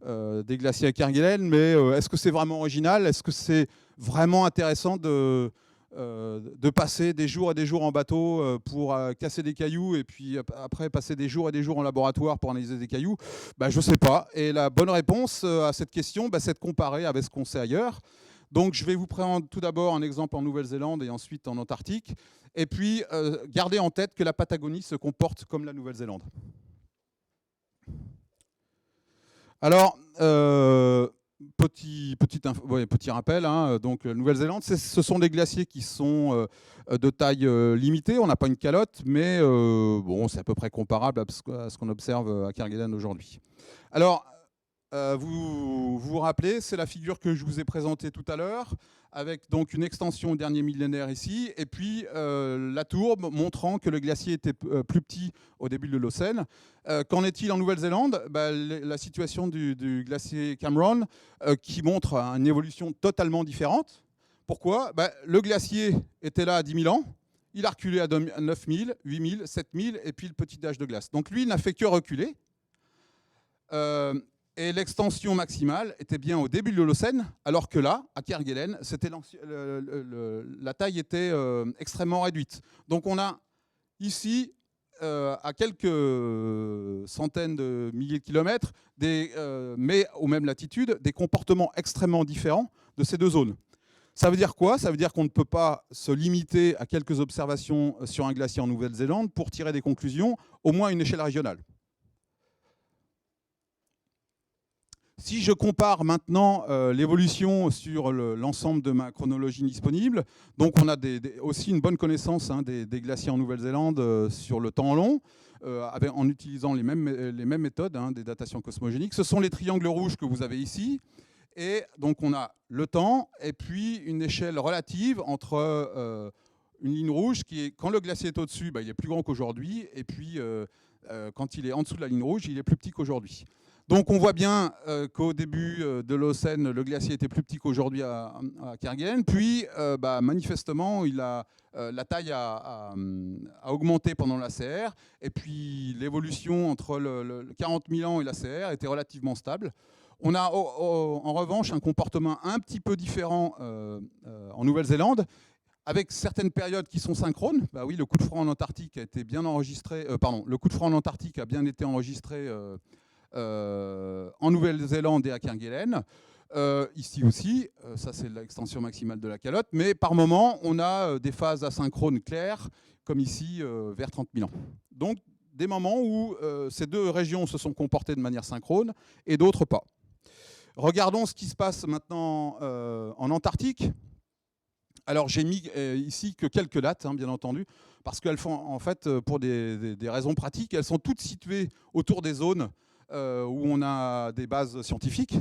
des glaciers à Kerguelen, mais est-ce que c'est vraiment original? Est-ce que c'est vraiment intéressant de passer des jours et des jours en bateau pour casser des cailloux et puis après passer des jours et des jours en laboratoire pour analyser des cailloux? Je ne sais pas. Et la bonne réponse à cette question, c'est de comparer avec ce qu'on sait ailleurs. Donc je vais vous prendre tout d'abord un exemple en Nouvelle-Zélande et ensuite en Antarctique. Et puis gardez en tête que la Patagonie se comporte comme la Nouvelle-Zélande. Alors, petit rappel, hein, donc Nouvelle-Zélande, ce sont des glaciers qui sont de taille limitée. On n'a pas une calotte, mais bon, c'est à peu près comparable à ce qu'on observe à Kerguelen aujourd'hui. Alors, vous vous rappelez, c'est la figure que je vous ai présentée tout à l'heure, avec donc une extension au dernier millénaire ici, et puis la tourbe montrant que le glacier était plus petit au début de l'Holocène. Qu'en est-il en Nouvelle-Zélande? La situation du glacier Cameron, qui montre une évolution totalement différente. Pourquoi? Le glacier était là à 10 000 ans, il a reculé à 9 000, 8 000, 7 000, et puis le petit âge de glace. Donc lui, il n'a fait que reculer. Et l'extension maximale était bien au début de l'Holocène, alors que là, à Kerguelen, la taille était extrêmement réduite. Donc on a ici, à quelques centaines de milliers de kilomètres, mais aux mêmes latitudes, des comportements extrêmement différents de ces deux zones. Ça veut dire quoi? Ça veut dire qu'on ne peut pas se limiter à quelques observations sur un glacier en Nouvelle-Zélande pour tirer des conclusions, au moins à une échelle régionale. Si je compare maintenant l'évolution sur l'ensemble de ma chronologie disponible, donc on a aussi une bonne connaissance des glaciers en Nouvelle-Zélande sur le temps long, en utilisant les mêmes méthodes des datations cosmogéniques. Ce sont les triangles rouges que vous avez ici. Et donc on a le temps et puis une échelle relative entre une ligne rouge qui est, quand le glacier est au-dessus, il est plus grand qu'aujourd'hui, et puis quand il est en dessous de la ligne rouge, il est plus petit qu'aujourd'hui. Donc on voit bien qu'au début de l'Holocène, le glacier était plus petit qu'aujourd'hui à Kerguelen. Puis manifestement, la taille a augmenté pendant l'ACR. Et puis l'évolution entre le 40 000 ans et l'ACR était relativement stable. On a en revanche un comportement un petit peu différent en Nouvelle-Zélande, avec certaines périodes qui sont synchrones. Oui, le coup de froid en Antarctique a été bien enregistré. Le coup de froid en Antarctique a bien été enregistré en Nouvelle-Zélande et à Kerguelen. Ici aussi, ça c'est l'extension maximale de la calotte, mais par moment, on a des phases asynchrones claires, comme ici, vers 30 000 ans. Donc, des moments où ces deux régions se sont comportées de manière synchrone et d'autres pas. Regardons ce qui se passe maintenant en Antarctique. Alors, j'ai mis ici que quelques dates, bien entendu, parce qu'elles font, en fait, pour des raisons pratiques, elles sont toutes situées autour des zones où on a des bases scientifiques.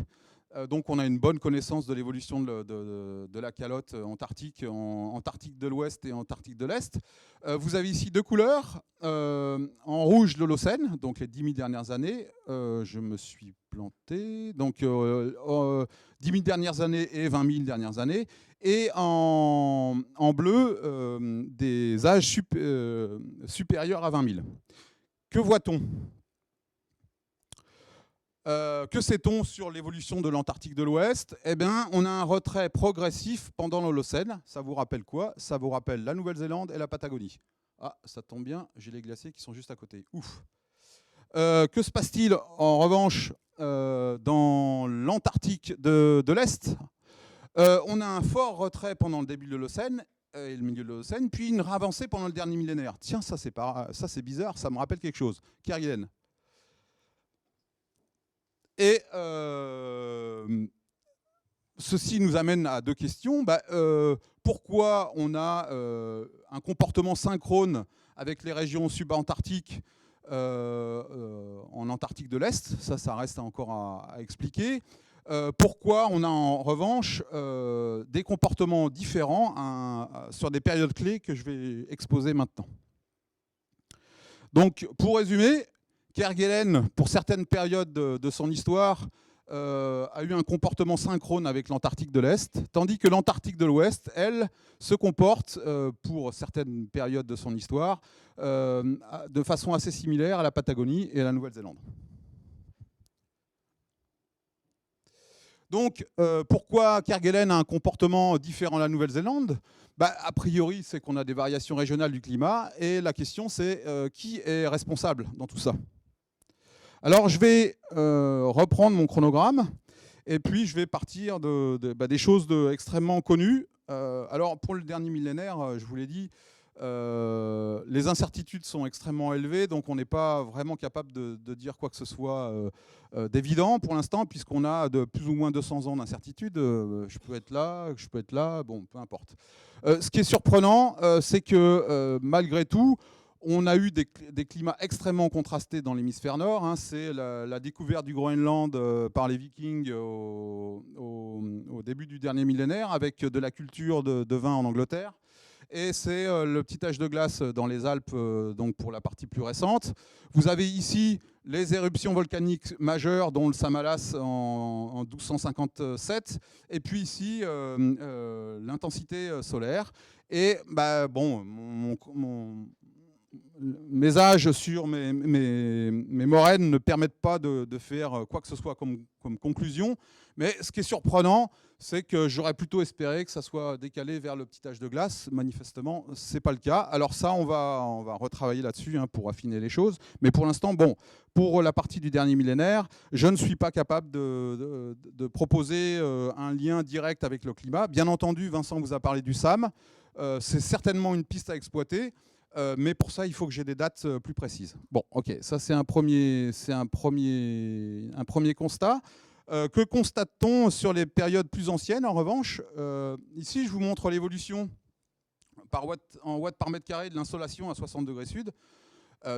Donc on a une bonne connaissance de l'évolution de la calotte antarctique, en Antarctique de l'Ouest et Antarctique de l'Est. Vous avez ici deux couleurs. En rouge, l'Holocène, donc les 10 000 dernières années. Je me suis planté. Donc 10 000 dernières années et 20 000 dernières années. Et en bleu, des âges supérieurs à 20 000. Que voit-on ? Que sait-on sur l'évolution de l'Antarctique de l'Ouest? Eh bien, on a un retrait progressif pendant l'Holocène. Ça vous rappelle quoi? Ça vous rappelle la Nouvelle-Zélande et la Patagonie. Ah, ça tombe bien, j'ai les glaciers qui sont juste à côté. Ouf. Que se passe-t-il en revanche dans l'Antarctique de l'Est? On a un fort retrait pendant le début de l'Holocène et le milieu de l'Holocène, puis une avancée pendant le dernier millénaire. Tiens, ça c'est bizarre, ça me rappelle quelque chose. Kerguelen. Et ceci nous amène à deux questions. Pourquoi on a un comportement synchrone avec les régions subantarctiques en Antarctique de l'Est? Ça reste encore à expliquer. Pourquoi on a en revanche des comportements différents sur des périodes clés que je vais exposer maintenant. Donc, pour résumer, Kerguelen, pour certaines périodes de son histoire, a eu un comportement synchrone avec l'Antarctique de l'Est, tandis que l'Antarctique de l'Ouest, elle, se comporte, pour certaines périodes de son histoire, de façon assez similaire à la Patagonie et à la Nouvelle-Zélande. Donc, pourquoi Kerguelen a un comportement différent de la Nouvelle-Zélande ? A priori, c'est qu'on a des variations régionales du climat, et la question, c'est qui est responsable dans tout ça ? Alors, je vais reprendre mon chronogramme, et puis je vais partir des choses extrêmement connues. Alors, pour le dernier millénaire, je vous l'ai dit, les incertitudes sont extrêmement élevées, donc on n'est pas vraiment capable de dire quoi que ce soit d'évident pour l'instant, puisqu'on a de plus ou moins 200 ans d'incertitude. Je peux être là, bon, peu importe. Ce qui est surprenant, c'est que malgré tout, on a eu des climats extrêmement contrastés dans l'hémisphère nord. C'est la découverte du Groenland par les Vikings au début du dernier millénaire, avec de la culture de vin en Angleterre. Et c'est le petit âge de glace dans les Alpes, donc pour la partie plus récente. Vous avez ici les éruptions volcaniques majeures, dont le Samalas en 1257, et puis ici l'intensité solaire. Et mes âges sur mes moraines ne permettent pas de faire quoi que ce soit comme conclusion. Mais ce qui est surprenant, c'est que j'aurais plutôt espéré que ça soit décalé vers le petit âge de glace. Manifestement, ce n'est pas le cas. Alors ça, on va retravailler là-dessus pour affiner les choses. Mais pour l'instant, bon, pour la partie du dernier millénaire, je ne suis pas capable de proposer un lien direct avec le climat. Bien entendu, Vincent vous a parlé du SAM. C'est certainement une piste à exploiter. Mais pour ça, il faut que j'ai des dates plus précises. Bon, ok, ça c'est un premier constat. Que constate-t-on sur les périodes plus anciennes, en revanche ? Ici, je vous montre l'évolution en watts par mètre carré de l'insolation à 60 degrés sud.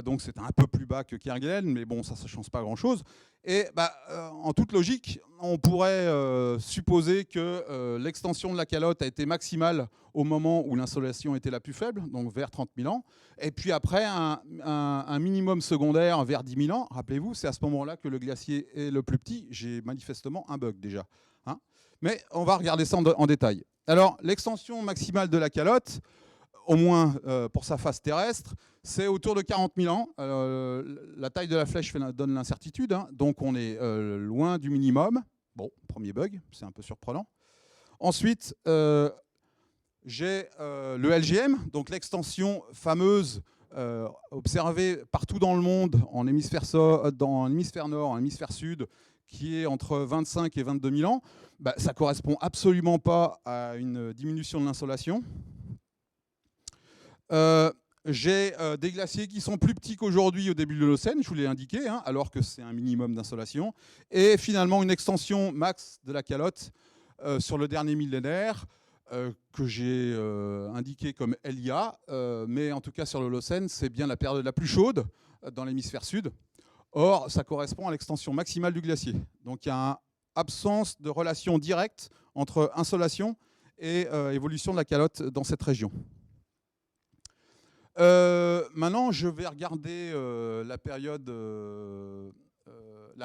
Donc c'est un peu plus bas que Kerguelen, mais bon, ça ne change pas grand-chose. Et en toute logique, on pourrait supposer que l'extension de la calotte a été maximale au moment où l'insolation était la plus faible, donc vers 30 000 ans. Et puis après, un minimum secondaire vers 10 000 ans. Rappelez-vous, c'est à ce moment-là que le glacier est le plus petit. J'ai manifestement un bug déjà. Mais on va regarder ça en détail. Alors, l'extension maximale de la calotte, au moins pour sa face terrestre, c'est autour de 40 000 ans. La taille de la flèche donne l'incertitude, donc on est loin du minimum. Bon, premier bug, c'est un peu surprenant. Ensuite, j'ai le LGM, donc l'extension fameuse observée partout dans le monde, en hémisphère nord, en hémisphère sud, qui est entre 25 et 22 000 ans. Ça ne correspond absolument pas à une diminution de l'insolation. J'ai des glaciers qui sont plus petits qu'aujourd'hui au début de l'Holocène, je vous l'ai indiqué, alors que c'est un minimum d'insolation. Et finalement, une extension max de la calotte sur le dernier millénaire, que j'ai indiqué comme LIA, mais en tout cas sur l'Holocène, c'est bien la période la plus chaude dans l'hémisphère sud. Or, ça correspond à l'extension maximale du glacier. Donc il y a une absence de relation directe entre insolation et évolution de la calotte dans cette région. Maintenant, je vais regarder la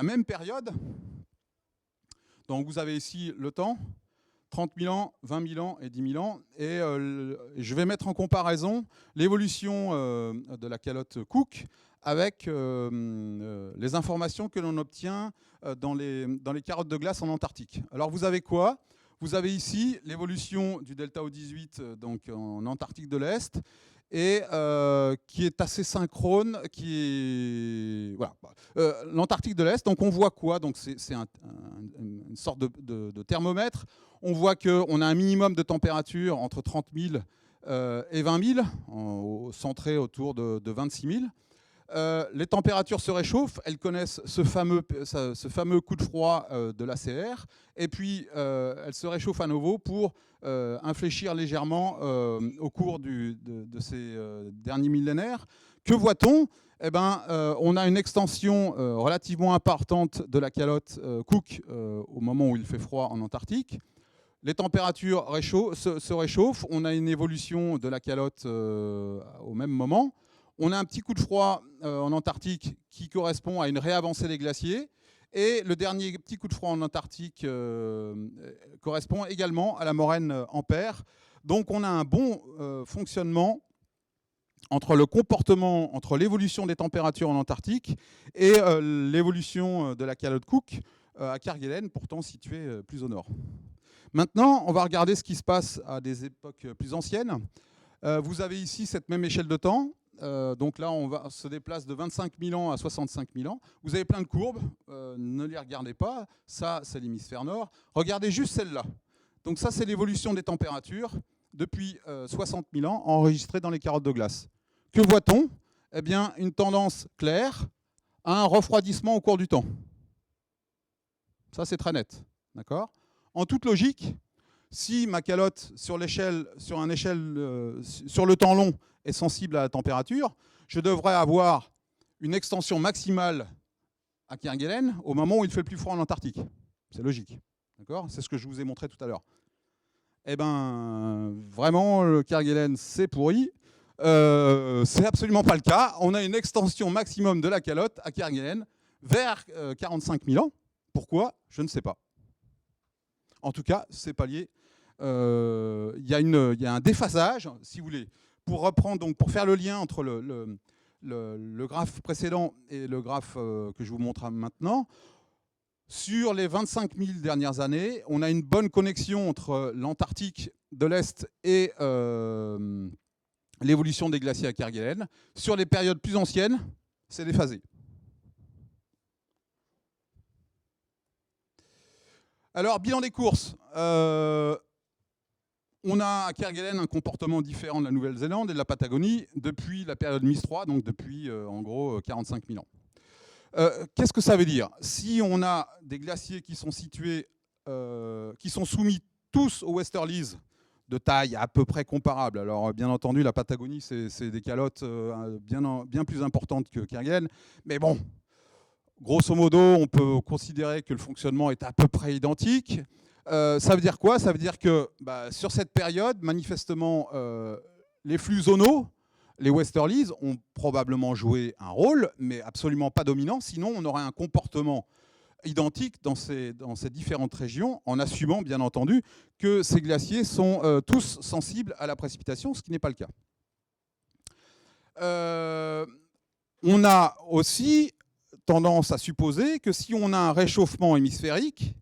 même période. Donc, vous avez ici le temps, 30 000 ans, 20 000 ans et 10 000 ans. Et je vais mettre en comparaison l'évolution de la calotte Cook avec les informations que l'on obtient dans les carottes de glace en Antarctique. Alors, vous avez quoi ? Vous avez ici l'évolution du delta O18 donc en Antarctique de l'Est, et qui est assez synchrone, voilà. L'Antarctique de l'Est, donc on voit quoi ? Donc c'est une sorte de thermomètre. On voit qu'on a un minimum de température entre 30 000 et 20 000, centré autour de 26 000. Les températures se réchauffent, elles connaissent ce fameux coup de froid de l'ACR, et puis elles se réchauffent à nouveau pour infléchir légèrement au cours de ces derniers millénaires. Que voit-on ? On a une extension relativement importante de la calotte Cook au moment où il fait froid en Antarctique. Les températures se réchauffent, on a une évolution de la calotte au même moment. On a un petit coup de froid en Antarctique qui correspond à une réavancée des glaciers. Et le dernier petit coup de froid en Antarctique correspond également à la moraine Ampère. Donc on a un bon fonctionnement entre le comportement, entre l'évolution des températures en Antarctique et l'évolution de la calotte Cook à Kerguelen, pourtant située plus au nord. Maintenant, on va regarder ce qui se passe à des époques plus anciennes. Vous avez ici cette même échelle de temps. Donc là, on se déplace de 25 000 ans à 65 000 ans. Vous avez plein de courbes, ne les regardez pas. Ça, c'est l'hémisphère nord. Regardez juste celle-là. Donc ça, c'est l'évolution des températures depuis 60 000 ans enregistrée dans les carottes de glace. Que voit-on? Eh bien, une tendance claire à un refroidissement au cours du temps. Ça, c'est très net. D'accord? En toute logique, si ma calotte sur le temps long est sensible à la température, je devrais avoir une extension maximale à Kerguelen au moment où il fait le plus froid en Antarctique. C'est logique. D'accord? C'est ce que je vous ai montré tout à l'heure. Eh bien, vraiment, le Kerguelen, c'est pourri. C'est absolument pas le cas. On a une extension maximum de la calotte à Kerguelen vers 45 000 ans. Pourquoi? Je ne sais pas. En tout cas, c'est pas lié. Il y a un déphasage, si vous voulez, pour reprendre, donc pour faire le lien entre le graphe précédent et le graphe que je vous montre maintenant. Sur les 25 000 dernières années, on a une bonne connexion entre l'Antarctique de l'Est et l'évolution des glaciers à Kerguelen. Sur les périodes plus anciennes, c'est déphasé. Alors, bilan des courses. On a à Kerguelen un comportement différent de la Nouvelle-Zélande et de la Patagonie depuis la période Mise 3, donc depuis en gros 45 000 ans. Qu'est-ce que ça veut dire? Si on a des glaciers qui sont situés, qui sont soumis tous aux Westerlies de taille à peu près comparable. Alors bien entendu, la Patagonie, c'est des calottes bien plus importantes que Kerguelen, mais bon, grosso modo, on peut considérer que le fonctionnement est à peu près identique. Ça veut dire quoi? Ça veut dire que sur cette période, manifestement, les flux zonaux, les Westerlies, ont probablement joué un rôle, mais absolument pas dominant. Sinon, on aurait un comportement identique dans ces différentes régions, en assumant, bien entendu, que ces glaciers sont tous sensibles à la précipitation, ce qui n'est pas le cas. On a aussi tendance à supposer que si on a un réchauffement hémisphérique,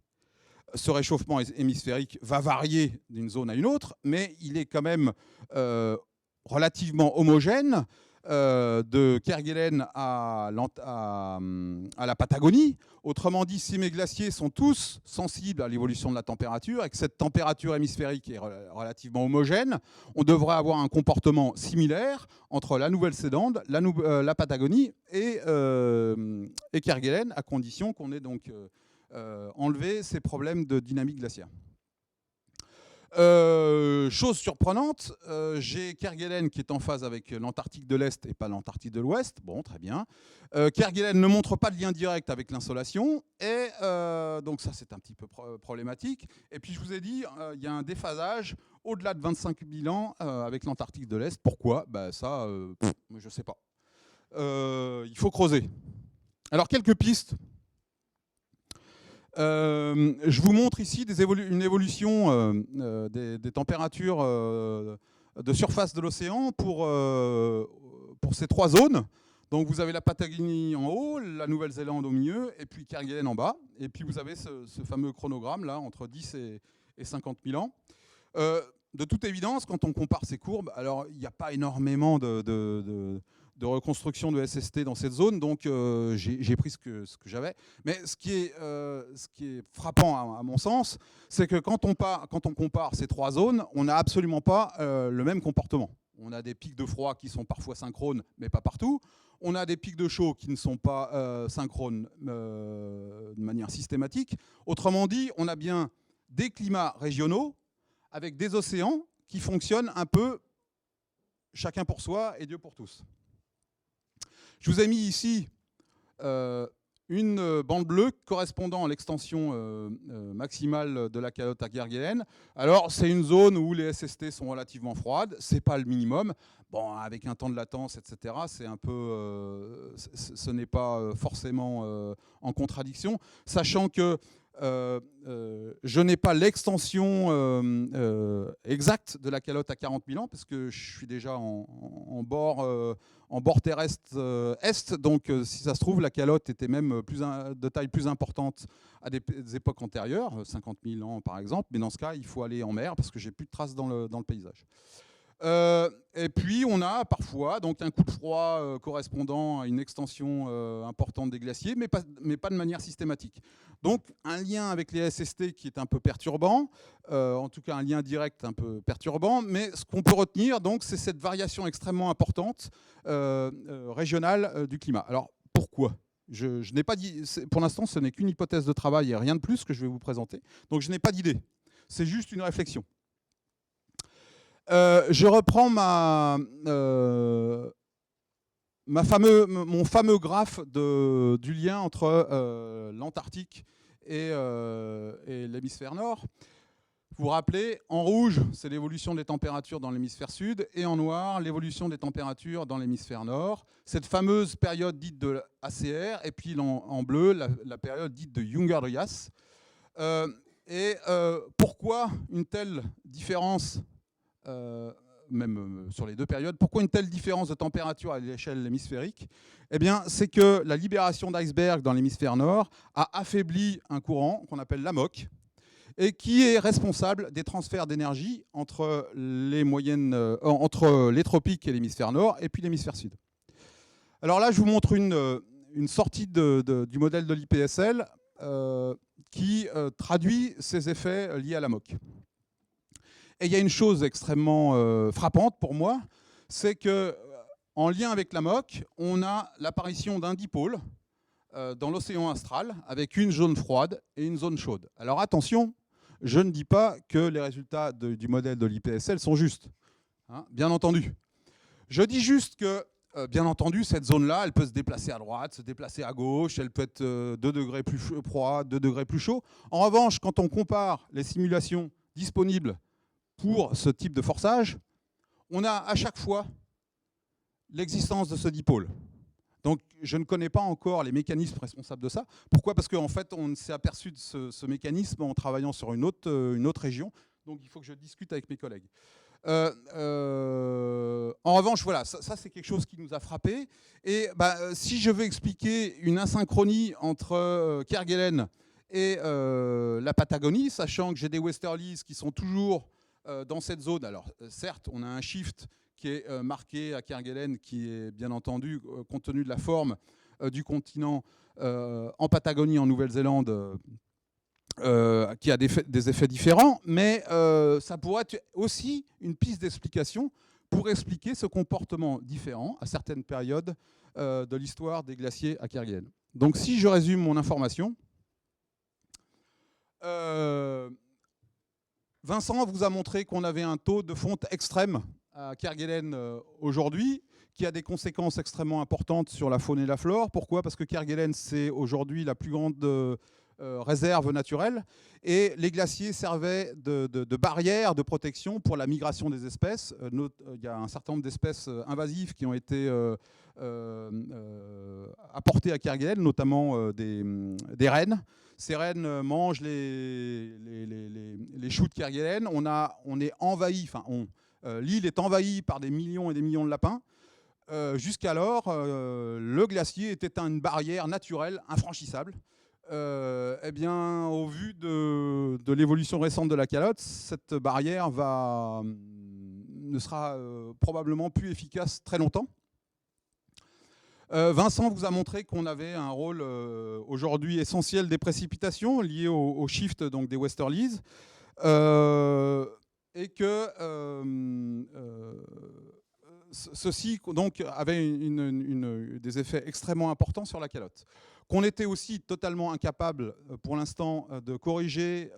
ce réchauffement hémisphérique va varier d'une zone à une autre, mais il est quand même relativement homogène de Kerguelen à la Patagonie. Autrement dit, si mes glaciers sont tous sensibles à l'évolution de la température et que cette température hémisphérique est relativement homogène, on devrait avoir un comportement similaire entre la Nouvelle-Zélande, la Patagonie et Kerguelen, à condition qu'on ait donc enlevé ces problèmes de dynamique glaciaire. Chose surprenante, j'ai Kerguelen qui est en phase avec l'Antarctique de l'Est et pas l'Antarctique de l'Ouest. Bon, très bien. Kerguelen ne montre pas de lien direct avec l'insolation, et donc ça c'est un petit peu problématique. Et puis je vous ai dit, il y a un déphasage au-delà de 25 000 ans avec l'Antarctique de l'Est. Pourquoi? Ça, je ne sais pas. Il faut creuser. Alors quelques pistes. Je vous montre ici une évolution des températures de surface de l'océan pour ces trois zones. Donc vous avez la Patagonie en haut, la Nouvelle-Zélande au milieu, et puis Kerguelen en bas. Et puis vous avez ce fameux chronogramme là, entre 10 et 50 000 ans. De toute évidence, quand on compare ces courbes, alors il n'y a pas énormément de reconstruction de SST dans cette zone, donc j'ai pris ce que j'avais. Mais ce qui est frappant à mon sens, c'est que quand on compare ces trois zones, on n'a absolument pas le même comportement. On a des pics de froid qui sont parfois synchrones, mais pas partout. On a des pics de chaud qui ne sont pas synchrones de manière systématique. Autrement dit, on a bien des climats régionaux avec des océans qui fonctionnent un peu chacun pour soi et Dieu pour tous. Je vous ai mis ici une bande bleue correspondant à l'extension maximale de la calotte à Kerguelen. Alors, c'est une zone où les SST sont relativement froides, c'est pas le minimum. Bon, avec un temps de latence, etc., c'est un peu, ce n'est pas forcément en contradiction, sachant que je n'ai pas l'extension exacte de la calotte à 40 000 ans, parce que je suis déjà en bord terrestre est, donc si ça se trouve, la calotte était même de taille plus importante à des époques antérieures, 50 000 ans par exemple, mais dans ce cas, il faut aller en mer, parce que j'ai plus de traces dans le paysage. Et puis on a parfois donc un coup de froid correspondant à une extension importante des glaciers, mais pas de manière systématique. Donc un lien avec les SST qui est un peu perturbant, en tout cas un lien direct un peu perturbant, mais ce qu'on peut retenir donc c'est cette variation extrêmement importante régionale du climat. Alors pourquoi ? Je n'ai pas dit, pour l'instant ce n'est qu'une hypothèse de travail et rien de plus que je vais vous présenter, donc je n'ai pas d'idée, c'est juste une réflexion. Je reprends mon fameux graphe du lien entre l'Antarctique et l'hémisphère nord. Vous vous rappelez, en rouge, c'est l'évolution des températures dans l'hémisphère sud, et en noir, l'évolution des températures dans l'hémisphère nord. Cette fameuse période dite de ACR, et puis en bleu, la période dite de Younger-Dryas. Pourquoi une telle différence même sur les deux périodes, pourquoi une telle différence de température à l'échelle hémisphérique ? Eh bien, c'est que la libération d'icebergs dans l'hémisphère nord a affaibli un courant qu'on appelle l'AMOC, et qui est responsable des transferts d'énergie entre les tropiques et l'hémisphère nord, et puis l'hémisphère sud. Alors là, je vous montre une sortie du modèle de l'IPSL qui traduit ces effets liés à l'AMOC. Et il y a une chose extrêmement frappante pour moi, c'est qu'en lien avec l'AMOC, on a l'apparition d'un dipôle dans l'océan astral, avec une zone froide et une zone chaude. Alors attention, je ne dis pas que les résultats du modèle de l'IPSL sont justes, hein, bien entendu. Je dis juste que, bien entendu, cette zone-là, elle peut se déplacer à droite, se déplacer à gauche, elle peut être 2 degrés plus froid, 2 degrés plus chaud. En revanche, quand on compare les simulations disponibles pour ce type de forçage, on a à chaque fois l'existence de ce dipôle. Donc je ne connais pas encore les mécanismes responsables de ça. Pourquoi ? Parce qu'en fait, on s'est aperçu de ce mécanisme en travaillant sur une autre région. Donc il faut que je discute avec mes collègues. En revanche, voilà, ça c'est quelque chose qui nous a frappé. Et si je veux expliquer une asynchronie entre Kerguelen et la Patagonie, sachant que j'ai des westerlies qui sont toujours dans cette zone, alors certes, on a un shift qui est marqué à Kerguelen, qui est bien entendu, compte tenu de la forme du continent en Patagonie, en Nouvelle-Zélande, qui a des effets différents, mais ça pourrait être aussi une piste d'explication pour expliquer ce comportement différent à certaines périodes de l'histoire des glaciers à Kerguelen. Donc si je résume mon information, Vincent vous a montré qu'on avait un taux de fonte extrême à Kerguelen aujourd'hui, qui a des conséquences extrêmement importantes sur la faune et la flore. Pourquoi ? Parce que Kerguelen, c'est aujourd'hui la plus grande réserve naturelle, et les glaciers servaient de barrière de protection pour la migration des espèces. Il y a un certain nombre d'espèces invasives qui ont été apportées à Kerguelen, notamment des rennes. Ces rennes mangent les choux de Kerguelen. On est envahi, l'île est envahie par des millions et des millions de lapins. Jusqu'alors, le glacier était une barrière naturelle, infranchissable. Eh bien, au vu de l'évolution récente de la calotte, cette barrière ne sera probablement plus efficace très longtemps. Vincent vous a montré qu'on avait un rôle aujourd'hui essentiel des précipitations liées au shift donc, des westerlies, et que ceci donc avait des effets extrêmement importants sur la calotte. Qu'on était aussi totalement incapable pour l'instant de corriger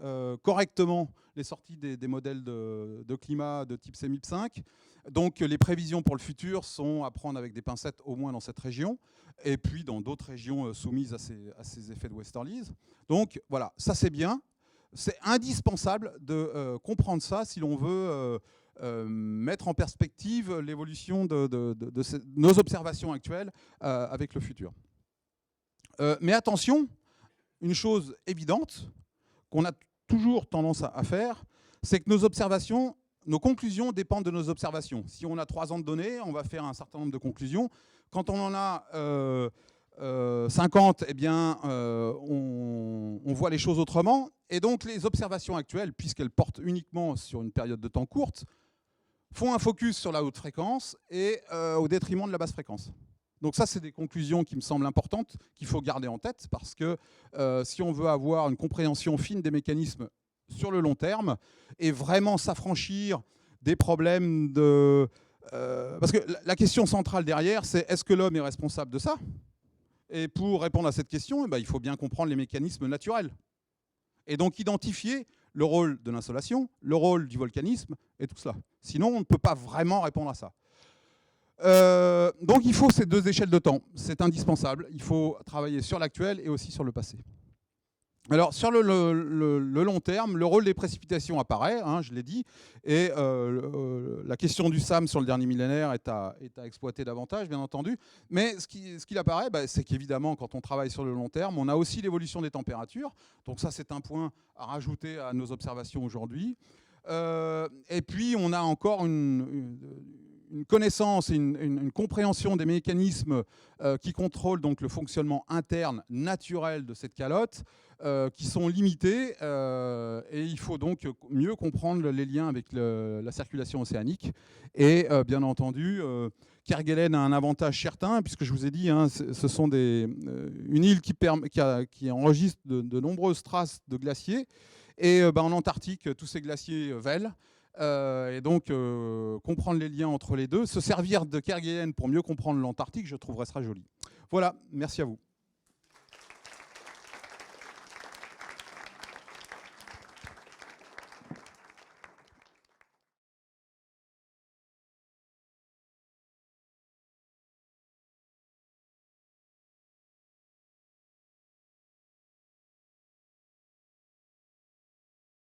correctement les sorties des modèles de climat de type CMIP 5. Donc les prévisions pour le futur sont à prendre avec des pincettes, au moins dans cette région, et puis dans d'autres régions soumises à ces effets de Westerlies. Donc voilà, ça c'est bien. C'est indispensable de comprendre ça si l'on veut mettre en perspective l'évolution de nos observations actuelles avec le futur. Mais attention, une chose évidente qu'on a toujours tendance à faire, c'est que nos observations, nos conclusions dépendent de nos observations. Si on a 3 ans de données, on va faire un certain nombre de conclusions. Quand on en a 50, eh bien, on voit les choses autrement. Et donc les observations actuelles, puisqu'elles portent uniquement sur une période de temps courte, font un focus sur la haute fréquence et au détriment de la basse fréquence. Donc ça, c'est des conclusions qui me semblent importantes, qu'il faut garder en tête, parce que si on veut avoir une compréhension fine des mécanismes sur le long terme, et vraiment s'affranchir des problèmes de... parce que la question centrale derrière, c'est est-ce que l'homme est responsable de ça? Et pour répondre à cette question, eh ben, il faut bien comprendre les mécanismes naturels. Et donc identifier le rôle de l'insolation, le rôle du volcanisme, et tout cela. Sinon, on ne peut pas vraiment répondre à ça. Donc il faut ces 2 échelles de temps, c'est indispensable. Il faut travailler sur l'actuel et aussi sur le passé. Alors sur le long terme, le rôle des précipitations apparaît, hein, je l'ai dit, et la question du SAM sur le dernier millénaire est à exploiter davantage, bien entendu. Mais ce qu'il apparaît, c'est qu'évidemment, quand on travaille sur le long terme, on a aussi l'évolution des températures. Donc ça, c'est un point à rajouter à nos observations aujourd'hui. Et puis, on a encore une connaissance et une compréhension des mécanismes qui contrôlent donc le fonctionnement interne naturel de cette calotte, qui sont limités, et il faut donc mieux comprendre les liens avec la circulation océanique. Et bien entendu, Kerguelen a un avantage certain, puisque je vous ai dit, hein, ce sont une île qui enregistre de nombreuses traces de glaciers, et en Antarctique, tous ces glaciers vêlent. Et donc, comprendre les liens entre les deux, se servir de Kerguelen pour mieux comprendre l'Antarctique, je trouverais ça joli. Voilà, merci à vous.